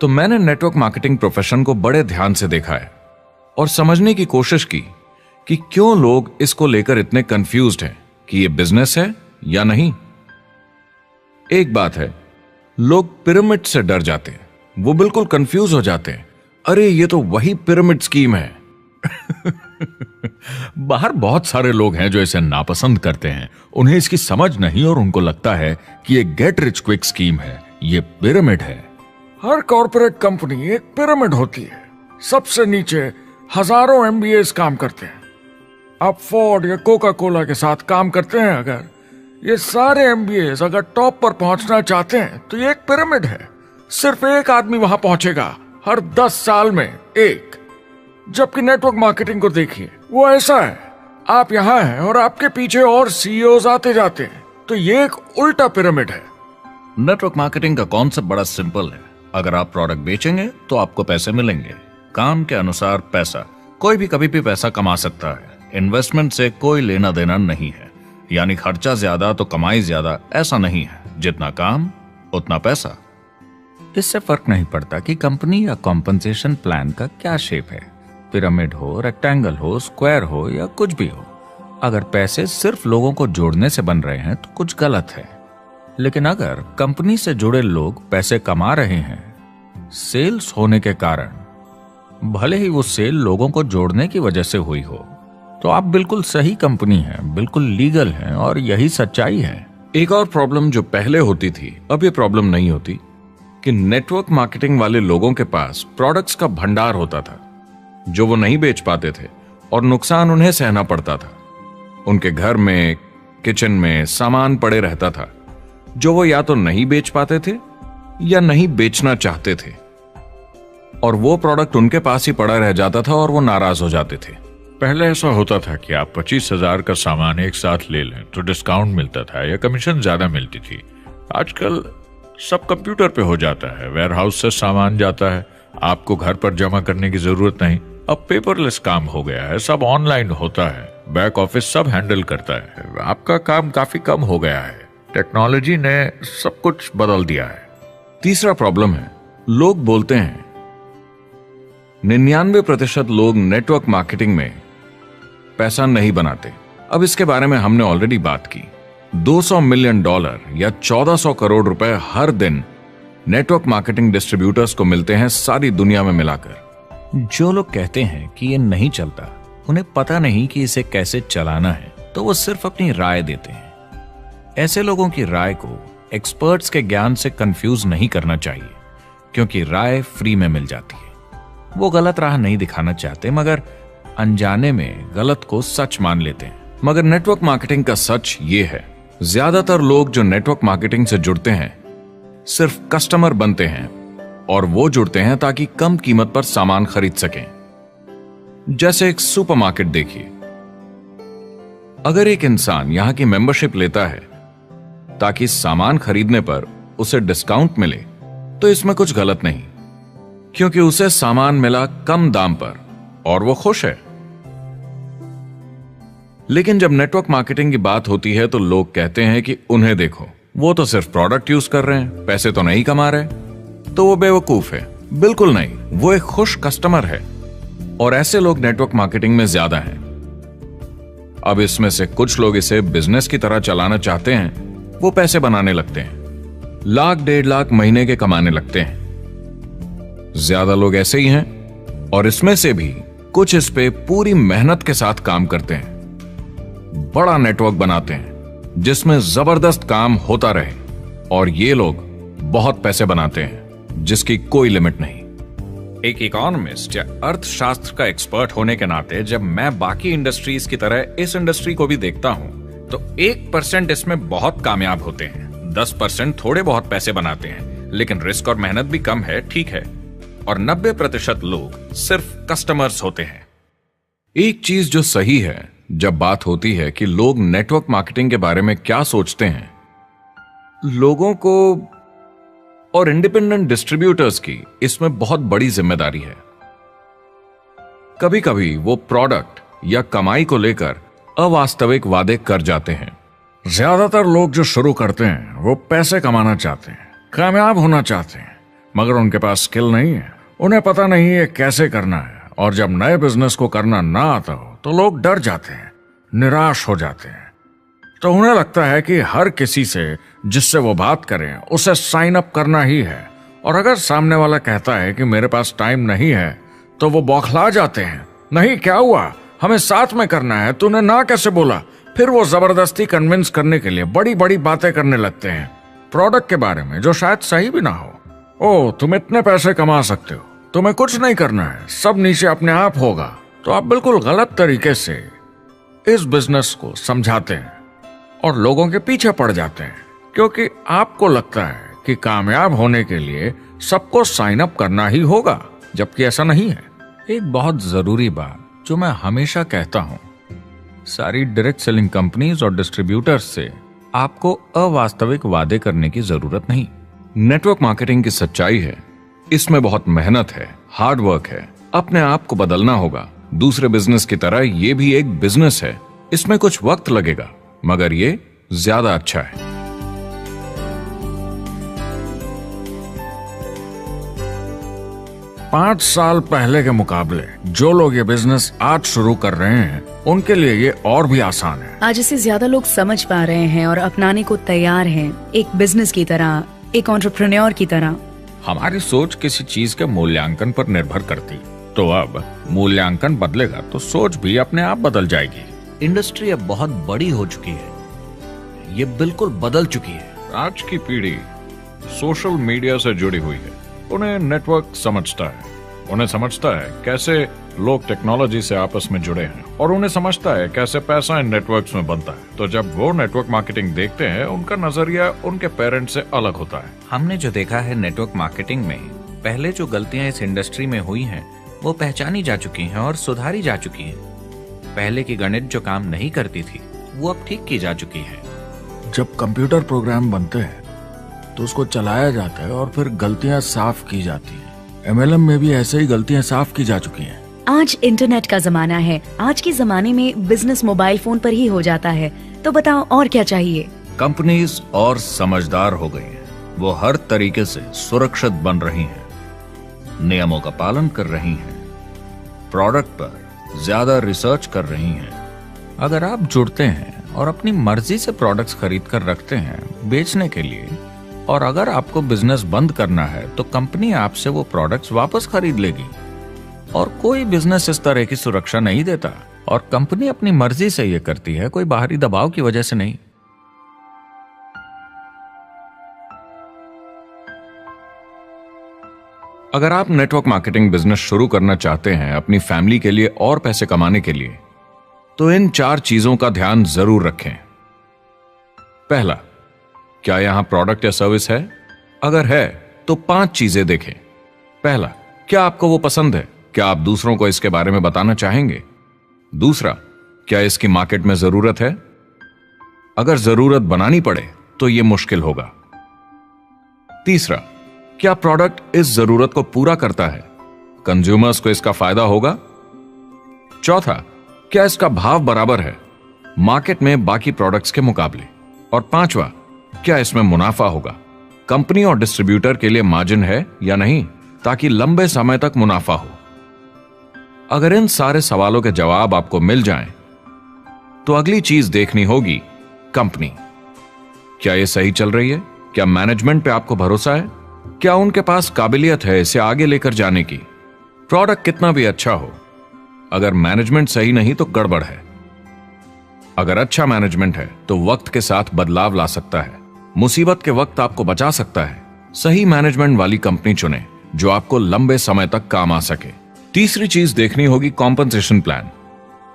तो मैंने नेटवर्क मार्केटिंग प्रोफेशन को बड़े ध्यान से देखा है और समझने की कोशिश की कि क्यों लोग इसको लेकर इतने कंफ्यूज्ड हैं कि ये बिजनेस है या नहीं। एक बात है, लोग पिरामिड से डर जाते हैं, वो बिल्कुल कंफ्यूज हो जाते हैं। अरे ये तो वही पिरामिड स्कीम है। बाहर बहुत सारे लोग हैं जो इसे नापसंद करते हैं, उन्हें इसकी समझ नहीं और उनको लगता है कि ये गेट रिच क्विक स्कीम है, ये पिरामिड है। हर कॉर्पोरेट कंपनी एक पिरामिड होती है। सबसे नीचे हजारों MBAs काम करते हैं। आप फोर्ड या कोका कोला के साथ काम करते हैं, अगर ये सारे MBAs अगर टॉप पर पहुंचना चाहते हैं तो ये एक पिरामिड है। सिर्फ एक आदमी वहां पहुंचेगा हर 10 साल में एक। जबकि नेटवर्क मार्केटिंग को देखिए, वो ऐसा है, आप यहां हैं और आपके पीछे और CEOs आते जाते हैं। तो ये एक उल्टा पिरामिड है। नेटवर्क मार्केटिंग का कॉन्सेप्ट बड़ा सिंपल है। अगर आप प्रोडक्ट बेचेंगे तो आपको पैसे मिलेंगे, काम के अनुसार पैसा। कोई भी कभी भी पैसा कमा सकता है, इन्वेस्टमेंट से कोई लेना देना नहीं है। यानी खर्चा ज्यादा तो कमाई ज्यादा, ऐसा नहीं है। जितना काम उतना पैसा। इससे फर्क नहीं पड़ता कि कंपनी या कॉम्पनसेशन प्लान का क्या शेप है, पिरामिड हो, रेक्टेंगल हो, स्क्वायर हो या कुछ भी हो। अगर पैसे सिर्फ लोगों को जोड़ने से बन रहे हैं तो कुछ गलत है। लेकिन अगर कंपनी से जुड़े लोग पैसे कमा रहे हैं सेल्स होने के कारण, भले ही वो सेल लोगों को जोड़ने की वजह से हुई हो, तो आप बिल्कुल सही कंपनी हैं, बिल्कुल लीगल हैं और यही सच्चाई है। एक और प्रॉब्लम जो पहले होती थी, अब ये प्रॉब्लम नहीं होती, कि नेटवर्क मार्केटिंग वाले लोगों के पास प्रोडक्ट्स का भंडार होता था जो वो नहीं बेच पाते थे और नुकसान उन्हें सहना पड़ता था। उनके घर में, किचन में सामान पड़े रहता था जो वो या तो नहीं बेच पाते थे या नहीं बेचना चाहते थे, और वो प्रोडक्ट उनके पास ही पड़ा रह जाता था और वो नाराज हो जाते थे। पहले ऐसा होता था कि आप 25,000 का सामान एक साथ ले लें तो डिस्काउंट मिलता था या कमीशन ज्यादा मिलती थी। आजकल सब कंप्यूटर पे हो जाता है, वेयर हाउस से सामान जाता है, आपको घर पर जमा करने की जरूरत नहीं। अब पेपरलेस काम हो गया है, सब ऑनलाइन होता है, बैक ऑफिस सब हैंडल करता है। आपका काम काफी कम हो गया है, टेक्नोलॉजी ने सब कुछ बदल दिया है। तीसरा प्रॉब्लम है, लोग बोलते हैं 99% लोग नेटवर्क मार्केटिंग में पैसा नहीं बनाते। अब इसके बारे में हमने ऑलरेडी बात की। $200 मिलियन या 1400 करोड़ रुपए हर दिन नेटवर्क मार्केटिंग डिस्ट्रीब्यूटर्स को मिलते हैं सारी दुनिया में मिलाकर। जो लोग कहते हैं कि ये नहीं चलता, उन्हें पता नहीं कि इसे कैसे चलाना है, तो वो सिर्फ अपनी राय देते हैं। ऐसे लोगों की राय को एक्सपर्ट्स के ज्ञान से कंफ्यूज नहीं करना चाहिए, क्योंकि राय फ्री में मिल जाती है। वो गलत राह नहीं दिखाना चाहते, मगर अनजाने में गलत को सच मान लेते हैं। मगर नेटवर्क मार्केटिंग का सच ये है, ज्यादातर लोग जो नेटवर्क मार्केटिंग से जुड़ते हैं सिर्फ कस्टमर बनते हैं, और वो जुड़ते हैं ताकि कम कीमत पर सामान खरीद सकें। जैसे एक सुपरमार्केट देखिए, अगर एक इंसान यहां की मेंबरशिप लेता है ताकि सामान खरीदने पर उसे डिस्काउंट मिले, तो इसमें कुछ गलत नहीं, क्योंकि उसे सामान मिला कम दाम पर और वो खुश है। लेकिन जब नेटवर्क मार्केटिंग की बात होती है तो लोग कहते हैं कि उन्हें देखो, वो तो सिर्फ प्रोडक्ट यूज कर रहे हैं, पैसे तो नहीं कमा रहे। तो वो बेवकूफ है। बिल्कुल नहीं। वो एक खुश कस्टमर है, और ऐसे लोग नेटवर्क मार्केटिंग में ज्यादा हैं। अब इसमें से कुछ लोग इसे बिजनेस की तरह चलाना चाहते हैं, वो पैसे बनाने लगते हैं, लाख 1.5 लाख महीने के कमाने लगते हैं। ज्यादा लोग ऐसे ही हैं, और इसमें से भी कुछ इस पे पूरी मेहनत के साथ काम करते हैं, बड़ा नेटवर्क बनाते हैं जिसमें जबरदस्त काम होता रहे, और ये लोग बहुत पैसे बनाते हैं जिसकी कोई लिमिट नहीं। एक इकोनॉमिस्ट या अर्थशास्त्र का एक्सपर्ट होने के नाते जब मैं बाकी इंडस्ट्रीज की तरह इस इंडस्ट्री को भी देखता हूं, तो 1% इसमें बहुत कामयाब होते हैं, 10% थोड़े बहुत पैसे बनाते हैं, लेकिन रिस्क और मेहनत भी कम है, ठीक है, और 90% लोग सिर्फ कस्टमर्स होते हैं। एक चीज जो सही है जब बात होती है कि लोग नेटवर्क मार्केटिंग के बारे में क्या सोचते हैं, लोगों को और इंडिपेंडेंट डिस्ट्रीब्यूटर्स की इसमें बहुत बड़ी जिम्मेदारी है। कभी कभी वो प्रोडक्ट या कमाई को लेकर अवास्तविक वादे कर जाते हैं। ज्यादातर लोग जो शुरू करते हैं वो पैसे कमाना चाहते हैं, कामयाब होना चाहते हैं, मगर उनके पास स्किल नहीं है, उन्हें पता नहीं है कैसे करना है, और जब नए बिजनेस को करना ना आता हो तो लोग डर जाते हैं, निराश हो जाते हैं। तो उन्हें लगता है कि हर किसी से जिससे वो बात करें उसे साइन अप करना ही है, और अगर सामने वाला कहता है कि मेरे पास टाइम नहीं है तो वो बौखला जाते हैं। नहीं, क्या हुआ, हमें साथ में करना है, तूने ना कैसे बोला? फिर वो जबरदस्ती कन्विंस करने के लिए बड़ी बड़ी बातें करने लगते हैं प्रोडक्ट के बारे में जो शायद सही भी ना हो। ओ, तुम इतने पैसे कमा सकते हो, तुम्हें कुछ नहीं करना है, सब नीचे अपने आप होगा। तो आप बिल्कुल गलत तरीके से इस बिजनेस को समझाते हैं और लोगों के पीछे पड़ जाते हैं, क्योंकि आपको लगता है कि कामयाब होने के लिए सबको साइन अप करना ही होगा, जबकि ऐसा नहीं है। एक बहुत जरूरी बात जो मैं हमेशा कहता हूं, सारी डायरेक्ट सेलिंग कंपनीज और डिस्ट्रीब्यूटर्स से आपको अवास्तविक वादे करने की जरूरत नहीं। नेटवर्क मार्केटिंग की सच्चाई है, इसमें बहुत मेहनत है, हार्ड वर्क है, अपने आप को बदलना होगा। दूसरे बिजनेस की तरह ये भी एक बिजनेस है, इसमें कुछ वक्त लगेगा, मगर ये ज्यादा अच्छा है। 5 साल पहले के मुकाबले जो लोग ये बिजनेस आज शुरू कर रहे हैं उनके लिए ये और भी आसान है। आज इसे ज्यादा लोग समझ पा रहे हैं और अपनाने को तैयार हैं, एक बिजनेस की तरह, एक एंटरप्रेन्योर की तरह। हमारी सोच किसी चीज के मूल्यांकन पर निर्भर करती, तो अब मूल्यांकन बदलेगा तो सोच भी अपने आप बदल जाएगी। इंडस्ट्री अब बहुत बड़ी हो चुकी है, ये बिल्कुल बदल चुकी है। आज की पीढ़ी सोशल मीडिया से जुड़ी हुई है, उन्हें नेटवर्क समझता है, उन्हें समझता है कैसे लोग टेक्नोलॉजी से आपस में जुड़े हैं, और उन्हें समझता है कैसे पैसा इन नेटवर्क्स में बनता है। तो जब वो नेटवर्क मार्केटिंग देखते हैं, उनका नजरिया उनके पेरेंट्स से अलग होता है। हमने जो देखा है नेटवर्क मार्केटिंग में, पहले जो गलतियां इस इंडस्ट्री में हुई हैं, वो पहचानी जा चुकी हैं और सुधारी जा चुकी हैं। पहले की गणित जो काम नहीं करती थी, वो अब ठीक की जा चुकी है। जब कंप्यूटर प्रोग्राम बनते हैं तो उसको चलाया जाता है और फिर गलतियां साफ की जाती हैं। MLM में भी ऐसे ही गलतियां साफ की जा चुकी हैं। आज इंटरनेट का जमाना है, आज के जमाने में बिजनेस मोबाइल फोन पर ही हो जाता है, तो बताओ और क्या चाहिए। कंपनीज और समझदार हो गई हैं, वो हर तरीके से सुरक्षित बन रही हैं, नियमों का पालन कर रही हैं, प्रोडक्ट पर ज्यादा रिसर्च कर रही हैं। अगर आप जुड़ते हैं और अपनी मर्जी से प्रोडक्ट्स खरीद कर रखते हैं बेचने के लिए, और अगर आपको बिजनेस बंद करना है तो कंपनी आपसे वो प्रोडक्ट्स वापस खरीद लेगी। और कोई बिजनेस इस तरह की सुरक्षा नहीं देता, और कंपनी अपनी मर्जी से ये करती है, कोई बाहरी दबाव की वजह से नहीं। अगर आप नेटवर्क मार्केटिंग बिजनेस शुरू करना चाहते हैं अपनी फैमिली के लिए और पैसे कमाने के लिए, तो इन 4 चीजों का ध्यान जरूर रखें। पहला, क्या यहां प्रोडक्ट या सर्विस है? अगर है तो 5 चीजें देखें। पहला, क्या आपको वो पसंद है? क्या आप दूसरों को इसके बारे में बताना चाहेंगे? दूसरा, क्या इसकी मार्केट में जरूरत है? अगर जरूरत बनानी पड़े तो यह मुश्किल होगा। तीसरा, क्या प्रोडक्ट इस जरूरत को पूरा करता है? कंज्यूमर्स को इसका फायदा होगा? चौथा, क्या इसका भाव बराबर है मार्केट में बाकी प्रोडक्ट्स के मुकाबले? और पांचवा, क्या इसमें मुनाफा होगा? कंपनी और डिस्ट्रीब्यूटर के लिए मार्जिन है या नहीं, ताकि लंबे समय तक मुनाफा हो। अगर इन सारे सवालों के जवाब आपको मिल जाएं, तो अगली चीज देखनी होगी कंपनी। क्या यह सही चल रही है? क्या मैनेजमेंट पे आपको भरोसा है? क्या उनके पास काबिलियत है इसे आगे लेकर जाने की? प्रोडक्ट कितना भी अच्छा हो, अगर मैनेजमेंट सही नहीं तो गड़बड़ है। अगर अच्छा मैनेजमेंट है तो वक्त के साथ बदलाव ला सकता है, मुसीबत के वक्त आपको बचा सकता है। सही मैनेजमेंट वाली कंपनी चुने जो आपको लंबे समय तक काम आ सके। तीसरी चीज देखनी होगी कॉम्पनसेशन प्लान,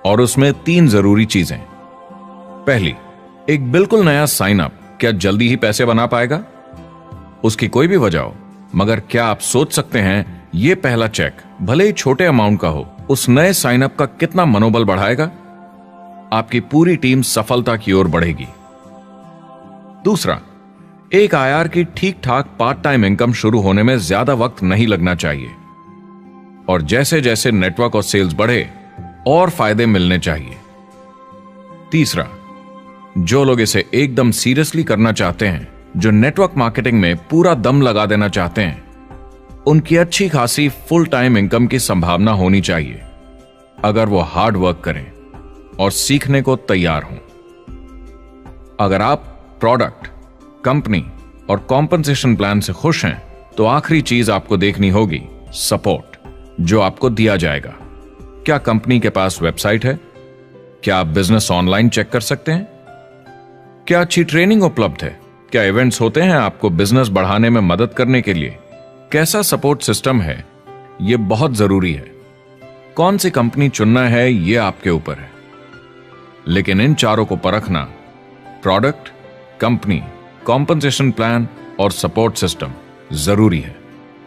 और उसमें 3 जरूरी चीजें। पहली, एक बिल्कुल नया साइन अप क्या जल्दी ही पैसे बना पाएगा? उसकी कोई भी वजह हो, मगर क्या आप सोच सकते हैं यह पहला चेक, भले ही छोटे अमाउंट का हो, उस नए साइन अप का कितना मनोबल बढ़ाएगा? आपकी पूरी टीम सफलता की ओर बढ़ेगी। दूसरा, एक आईआर की ठीक ठाक पार्ट टाइम इनकम शुरू होने में ज्यादा वक्त नहीं लगना चाहिए, और जैसे जैसे नेटवर्क और सेल्स बढ़े और फायदे मिलने चाहिए। तीसरा, जो लोग इसे एकदम सीरियसली करना चाहते हैं, जो नेटवर्क मार्केटिंग में पूरा दम लगा देना चाहते हैं, उनकी अच्छी खासी फुल टाइम इनकम की संभावना होनी चाहिए, अगर वो हार्ड वर्क करें और सीखने को तैयार हों। अगर आप प्रोडक्ट, कंपनी और कॉम्पनसेशन प्लान से खुश हैं, तो आखिरी चीज आपको देखनी होगी सपोर्ट, जो आपको दिया जाएगा। क्या कंपनी के पास वेबसाइट है? क्या आप बिजनेस ऑनलाइन चेक कर सकते हैं? क्या अच्छी ट्रेनिंग उपलब्ध है? क्या इवेंट्स होते हैं आपको बिजनेस बढ़ाने में मदद करने के लिए? कैसा सपोर्ट सिस्टम है? यह बहुत जरूरी है। कौन सी कंपनी चुनना है यह आपके ऊपर है, लेकिन इन चारों को परखना, प्रोडक्ट, कंपनी, कॉम्पनसेशन प्लान और सपोर्ट सिस्टम, जरूरी है।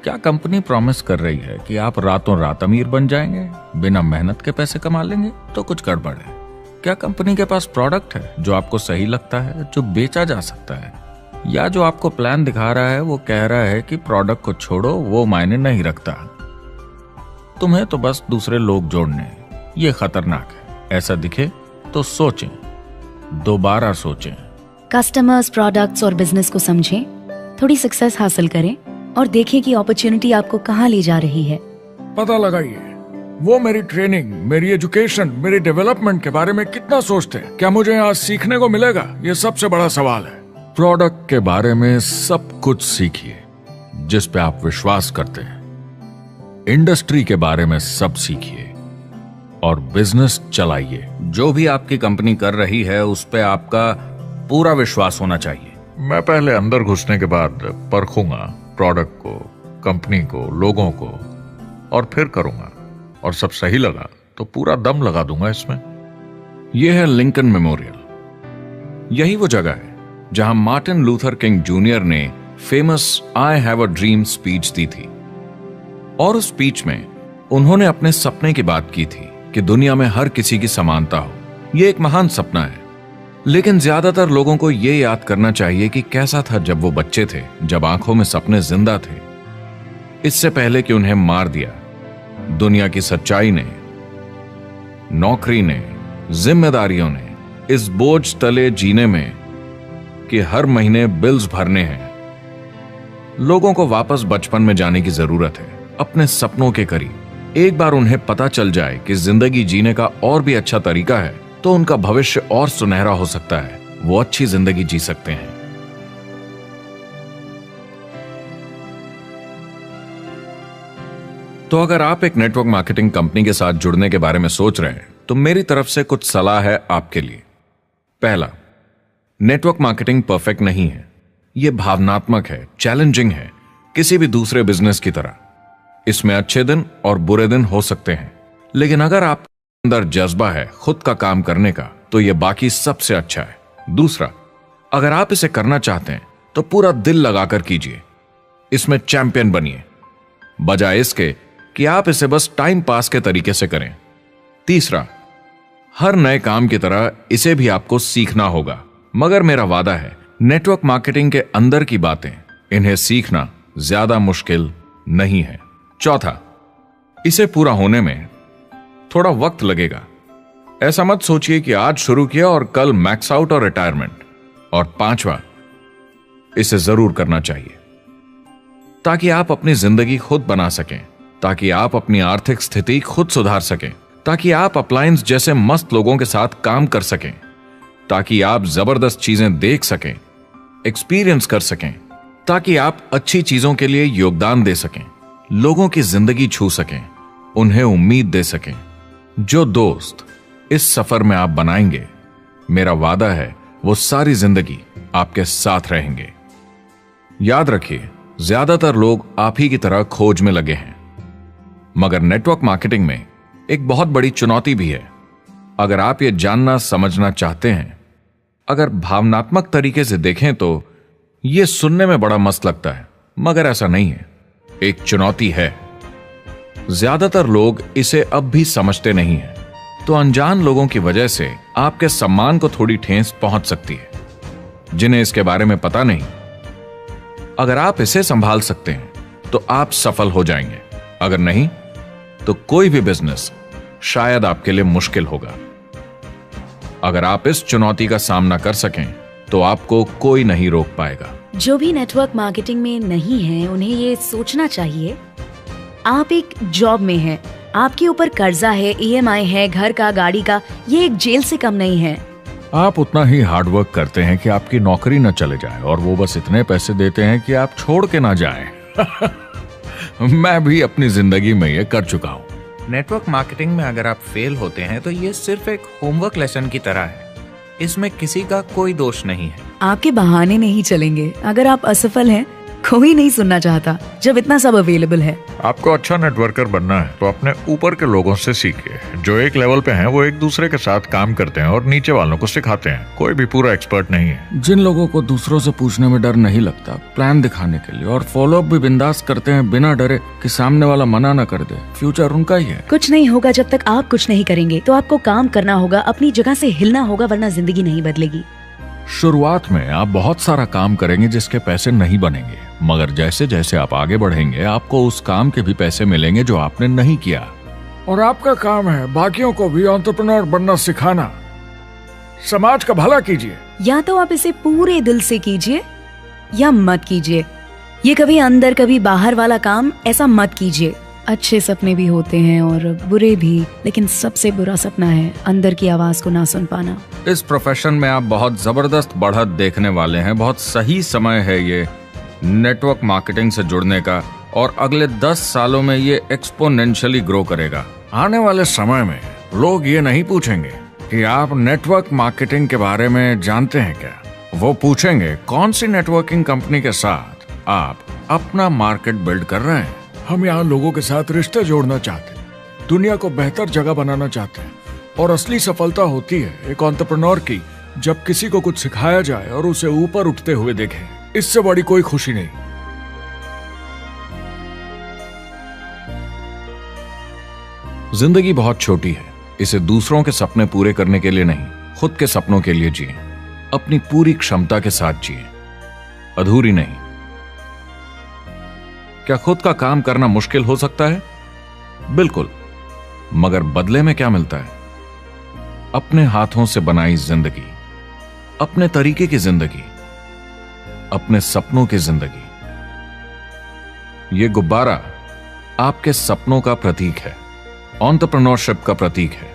क्या कंपनी प्रॉमिस कर रही है कि आप रातों रात अमीर बन जाएंगे, बिना मेहनत के पैसे कमा लेंगे? तो कुछ गड़बड़ है। क्या कंपनी के पास प्रोडक्ट है जो आपको सही लगता है, जो बेचा जा सकता है? या जो आपको प्लान दिखा रहा है वो कह रहा है कि प्रोडक्ट को छोड़ो, वो मायने नहीं रखता, तुम्हें तो बस दूसरे लोग जोड़ने हैं। ये खतरनाक है। ऐसा दिखे तो सोचें, दोबारा सोचें। कस्टमर्स, प्रोडक्ट्स और बिजनेस को समझें, थोड़ी सक्सेस हासिल करें और देखें कि अपॉर्चुनिटी आपको कहां ले जा रही है। पता लगाइए वो मेरी ट्रेनिंग, मेरी एजुकेशन, मेरी डेवलपमेंट के बारे में कितना सोचते हैं। क्या मुझे यहाँ सीखने को मिलेगा? ये सबसे बड़ा सवाल है। प्रोडक्ट के बारे में सब कुछ सीखिए जिस पे आप विश्वास करते हैं। इंडस्ट्री के बारे में सब सीखिए और बिजनेस चलाइए। जो भी आपकी कंपनी कर रही है उस पे आपका पूरा विश्वास होना चाहिए। मैं पहले अंदर घुसने के बाद परखूंगा प्रोडक्ट को, कंपनी को, लोगों को, और फिर करूंगा, और सब सही लगा तो पूरा दम लगा दूंगा इसमें। यह है लिंकन मेमोरियल। यही वो जगह है जहां मार्टिन लूथर किंग जूनियर ने famous I have a dream speech दी थी, और उस स्पीच में उन्होंने अपने सपने की बात की थी कि दुनिया में हर किसी की समानता हो। यह एक महान सपना है, लेकिन ज्यादातर लोगों को यह याद करना चाहिए कि कैसा था जब वो बच्चे थे, जब आंखों में सपने जिंदा थे, इससे पहले कि उन्हें मार दिया दुनिया की सच्चाई ने, नौकरी ने, जिम्मेदारियों ने, इस बोझ तले जीने में कि हर महीने बिल्स भरने हैं। लोगों को वापस बचपन में जाने की जरूरत है, अपने सपनों के करीब। एक बार उन्हें पता चल जाए कि जिंदगी जीने का और भी अच्छा तरीका है, तो उनका भविष्य और सुनहरा हो सकता है। वो अच्छी जिंदगी जी सकते हैं। तो अगर आप एक नेटवर्क मार्केटिंग कंपनी के साथ जुड़ने के बारे में सोच रहे हैं, तो मेरी तरफ से कुछ सलाह है आपके लिए। पहला, नेटवर्क मार्केटिंग परफेक्ट नहीं है। यह भावनात्मक है, चैलेंजिंग है, किसी भी दूसरे बिजनेस की तरह। इसमें अच्छे दिन और बुरे दिन हो सकते हैं, लेकिन अगर आप अंदर जज्बा है खुद का काम करने का, तो यह बाकी सबसे अच्छा है। दूसरा, अगर आप इसे करना चाहते हैं तो पूरा दिल लगाकर कीजिए, इसमें चैंपियन बनिए, बजाय इसके कि आप इसे बस टाइम पास के तरीके से करें। तीसरा, हर नए काम की तरह इसे भी आपको सीखना होगा, मगर मेरा वादा है नेटवर्क मार्केटिंग के अंदर की बातें, इन्हें सीखना ज्यादा मुश्किल नहीं है। चौथा, इसे पूरा होने में थोड़ा वक्त लगेगा। ऐसा मत सोचिए कि आज शुरू किया और कल मैक्स आउट और रिटायरमेंट। और पांचवा, इसे जरूर करना चाहिए। ताकि आप अपनी जिंदगी खुद बना सकें, ताकि आप अपनी आर्थिक स्थिति खुद सुधार सकें, ताकि आप अप्लायंस जैसे मस्त लोगों के साथ काम कर सकें, ताकि आप जबरदस्त चीजें देख सकें, एक्सपीरियंस कर सकें, ताकि आप अच्छी चीजों के लिए योगदान दे सकें, लोगों की जिंदगी छू सकें, उन्हें उम्मीद दे सकें। जो दोस्त इस सफर में आप बनाएंगे, मेरा वादा है वो सारी जिंदगी आपके साथ रहेंगे। याद रखिए, ज्यादातर लोग आप ही की तरह खोज में लगे हैं, मगर नेटवर्क मार्केटिंग में एक बहुत बड़ी चुनौती भी है। अगर आप ये जानना समझना चाहते हैं, अगर भावनात्मक तरीके से देखें तो यह सुनने में बड़ा मस्त लगता है, मगर ऐसा नहीं है। एक चुनौती है। ज्यादातर लोग इसे अब भी समझते नहीं हैं, तो अनजान लोगों की वजह से आपके सम्मान को थोड़ी ठेस पहुंच सकती है, जिन्हें इसके बारे में पता नहीं। अगर आप इसे संभाल सकते हैं तो आप सफल हो जाएंगे, अगर नहीं तो कोई भी बिजनेस शायद आपके लिए मुश्किल होगा। अगर आप इस चुनौती का सामना कर सकें तो आपको कोई नहीं रोक पाएगा। जो भी नेटवर्क मार्केटिंग में नहीं है, उन्हें ये सोचना चाहिए, आप एक जॉब में हैं, आपके ऊपर कर्जा है, EMI है, घर का, गाड़ी का, ये एक जेल से कम नहीं है। आप उतना ही हार्डवर्क करते हैं कि आपकी नौकरी न चले जाए, और वो बस इतने पैसे देते हैं कि आप छोड़ के ना जाएं। मैं भी अपनी जिंदगी में ये कर चुका हूं। नेटवर्क मार्केटिंग में अगर आप फेल होते हैं तो ये सिर्फ एक होमवर्क लेसन की तरह है। इसमें किसी का कोई दोष नहीं है। आपके बहाने नहीं चलेंगे। अगर आप असफल हैं, कोई नहीं सुनना चाहता जब इतना सब अवेलेबल है। आपको अच्छा नेटवर्कर बनना है तो अपने ऊपर के लोगों से सीखिए। जो एक लेवल पे हैं वो एक दूसरे के साथ काम करते हैं और नीचे वालों को सिखाते हैं। कोई भी पूरा एक्सपर्ट नहीं है। जिन लोगों को दूसरों से पूछने में डर नहीं लगता, प्लान दिखाने के लिए और फॉलो अप भी बिंदास करते हैं बिना डरे कि सामने वाला मना न कर दे, फ्यूचर उनका ही है। कुछ नहीं होगा जब तक आप कुछ नहीं करेंगे। तो आपको काम करना होगा, अपनी जगह से हिलना होगा, वरना जिंदगी नहीं बदलेगी। शुरुआत में आप बहुत सारा काम करेंगे जिसके पैसे नहीं बनेंगे, मगर जैसे जैसे आप आगे बढ़ेंगे आपको उस काम के भी पैसे मिलेंगे जो आपने नहीं किया। और आपका काम है बाकियों को भी एंटरप्रेन्योर बनना सिखाना। समाज का भला कीजिए। या तो आप इसे पूरे दिल से कीजिए या मत कीजिए। ये कभी अंदर कभी बाहर वाला काम ऐसा मत कीजिए। अच्छे सपने भी होते हैं और बुरे भी, लेकिन सबसे बुरा सपना है अंदर की आवाज को ना सुन पाना। इस प्रोफेशन में आप बहुत जबरदस्त बढ़त देखने वाले हैं। बहुत सही समय है ये नेटवर्क मार्केटिंग से जुड़ने का, और अगले 10 सालों में ये एक्सपोनेंशियली ग्रो करेगा। आने वाले समय में लोग ये नहीं पूछेंगे कि आप नेटवर्क मार्केटिंग के बारे में जानते हैं क्या, वो पूछेंगे कौन सी नेटवर्किंग कंपनी के साथ आप अपना मार्केट बिल्ड कर रहे हैं। हम यहाँ लोगों के साथ रिश्ते जोड़ना चाहते हैं, दुनिया को बेहतर जगह बनाना चाहते हैं, और असली सफलता होती है एक एंटरप्रेन्योर की जब किसी को कुछ सिखाया जाए और उसे ऊपर उठते हुए देखें। इससे बड़ी कोई खुशी नहीं। जिंदगी बहुत छोटी है, इसे दूसरों के सपने पूरे करने के लिए नहीं, खुद के सपनों के लिए जिए। अपनी पूरी क्षमता के साथ जिए, अधूरी नहीं। क्या खुद का काम करना मुश्किल हो सकता है? बिल्कुल, मगर बदले में क्या मिलता है? अपने हाथों से बनाई जिंदगी, अपने तरीके की जिंदगी, अपने सपनों की जिंदगी। यह गुब्बारा आपके सपनों का प्रतीक है, एंटरप्रेन्योरशिप का प्रतीक है।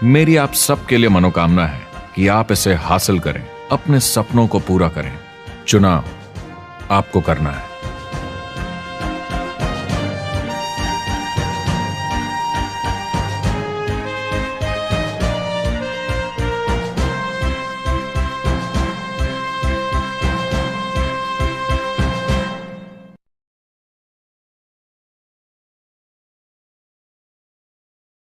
मेरी आप सबके लिए मनोकामना है कि आप इसे हासिल करें, अपने सपनों को पूरा करें। चुनाव आपको करना है।